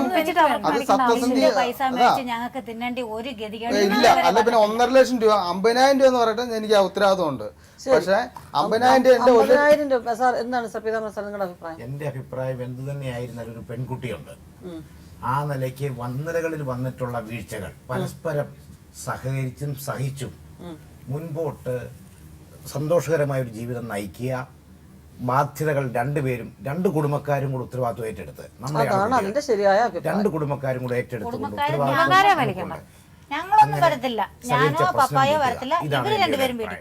അത് സത്യസന്ധി പൈസ മേടിച്ച് ഞങ്ങൾക്ക് തിന്നേണ്ടി ഒരു ഗതികേടും ഇല്ല. അല്ല പിന്നെ 1.5 ലക്ഷം രൂപ 50,000 രൂപ എന്ന് പറയട്ടെ എനിക്ക് ആ ഉത്തരവാദിത്വമുണ്ട്. പക്ഷെ 50,000 രൂപ സാർ എന്താണ് സാർ നിങ്ങളുടെ അഭിപ്രായം? എന്റെ അഭിപ്രായം എന്ത് തന്നെയായിരുന്നാലും ഒരു പെൺകുട്ടിയുണ്ട്. ആ നിലയ്ക്ക് വന്നരകളിൽ വന്നിട്ടുള്ള വീഴ്ചകൾ പരസ്പരം സഹകരിച്ചും സഹിച്ചും മുൻപോട്ട് സന്തോഷകരമായ ഒരു ജീവിതം നയിക്കുക ബാധ്യതകൾ രണ്ടുപേരും, രണ്ട് കുടുംബക്കാരും കൂടെ ഉത്തരവാദിത്വം ഏറ്റെടുത്ത് അതാണ് അതിന്റെ ശരിയായ അഭിപ്രായം. രണ്ട് കുടുംബക്കാരും കൂടെ ഏറ്റെടുത്തുകൊണ്ട് ഞങ്ങളൊന്നും വരത്തില്ല, ഞാനോ പപ്പായോ വരത്തില്ല, ഇവര് രണ്ടുപേരും വീട്ടിൽ